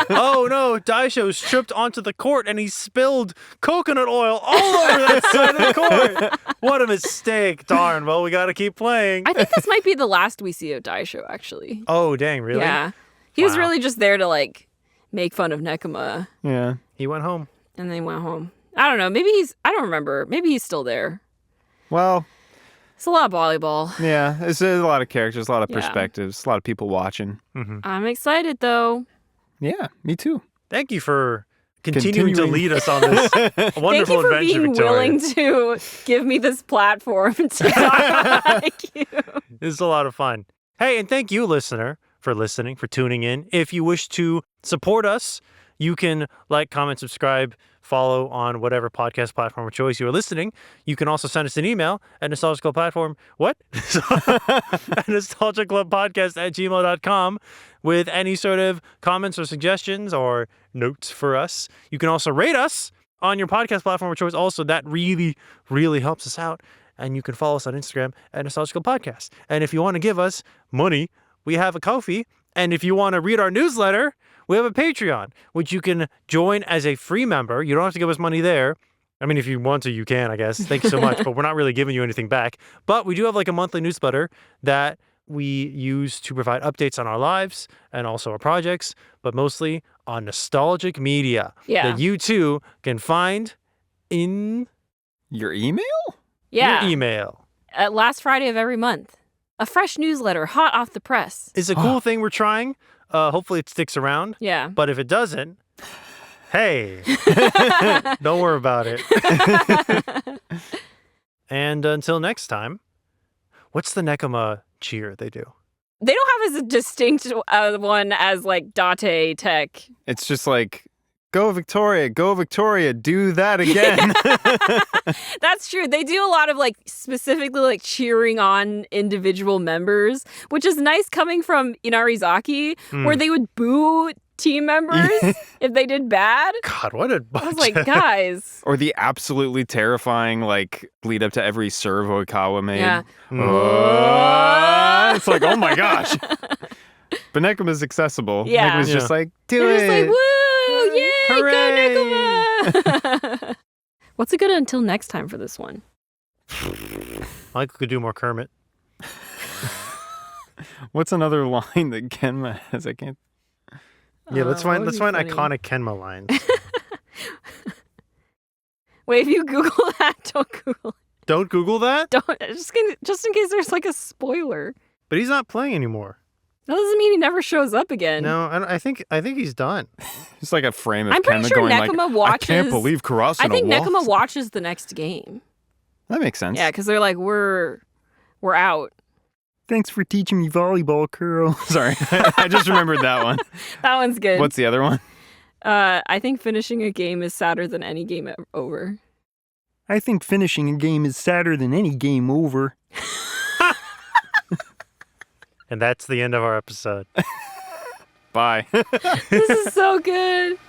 Oh no, Daisho's tripped onto the court and he spilled coconut oil all over that side of the court. What a mistake. Darn, well, we gotta keep playing. I think this might be the last we see of Daisho, actually. Oh, dang, really? Yeah. He was Wow. really just there to, like, make fun of Nekoma, Yeah. He went home. and then went home. I don't know. I don't remember. Maybe he's still there. Well, It's a lot of volleyball. yeah, there's a lot of characters, a lot of Yeah. perspectives, a lot of people watching. I'm excited, though. Yeah, me too. Thank you for continuing to Continuing. lead us on this Thank wonderful you for adventure, being Victoria. willing to give me this platform to talk about Haikyuu. This is a lot of fun. Hey, and thank you, listener, for listening, for tuning in. If you wish to support us, you can like, comment, subscribe, follow on whatever podcast platform of choice you are listening. You can also send us an email at nostalgicalplatform. What? at nostalgicalpodcast@gmail.com with any sort of comments or suggestions or notes for us. You can also rate us on your podcast platform of choice. Also, that really, really helps us out. And you can follow us on Instagram at Nostalgical Podcast. And if you want to give us money, we have a Ko-fi. And if you want to read our newsletter, we have a Patreon, which you can join as a free member. You don't have to give us money there. I mean, if you want to, you can, I guess. Thank you so much. But we're not really giving you anything back. But we do have like a monthly newsletter that we use to provide updates on our lives and also our projects, but mostly on nostalgic media that you too can find in your email? Yeah. Your email. At last Friday of every month. A fresh newsletter, hot off the press. It's a cool thing we're trying. Hopefully it sticks around. Yeah. But if it doesn't, hey, don't worry about it. And until next time, what's the Nekoma cheer they do? They don't have as a distinct one as like Date Tech. It's just like, go Victoria, do that again. That's true. They do a lot of like specifically like cheering on individual members, which is nice coming from Inarizaki, where they would boo team members if they did bad. God, what a bunch. I was like, guys. Or the absolutely terrifying like lead up to every serve Oikawa made. Yeah. It's like, oh my gosh. But Nekoma's accessible. Yeah. Nekoma's just like, do They're it. just like, woo, yay, Hooray. go Nekoma. What's a good until next time for this one? Michael could do more Kermit. What's another line that Kenma has? I can't. Yeah, let's find funny. iconic Kenma lines. Wait, if you Google that, don't Google it. Don't Google that? Don't just in case there's like a spoiler. But he's not playing anymore. That doesn't mean he never shows up again. No, I think he's done. It's like a frame of I'm pretty Kenma sure going Nekoma like, watches. I can't believe Karasuno I think lost. Nekoma watches the next game. That makes sense. Yeah, because they're like, we're out. Thanks for teaching me volleyball, Kuroo. Sorry, I just remembered that one. That one's good. What's the other one? I think finishing a game is sadder than any game over. I think finishing a game is sadder than any game over. And that's the end of our episode. Bye. This is so good.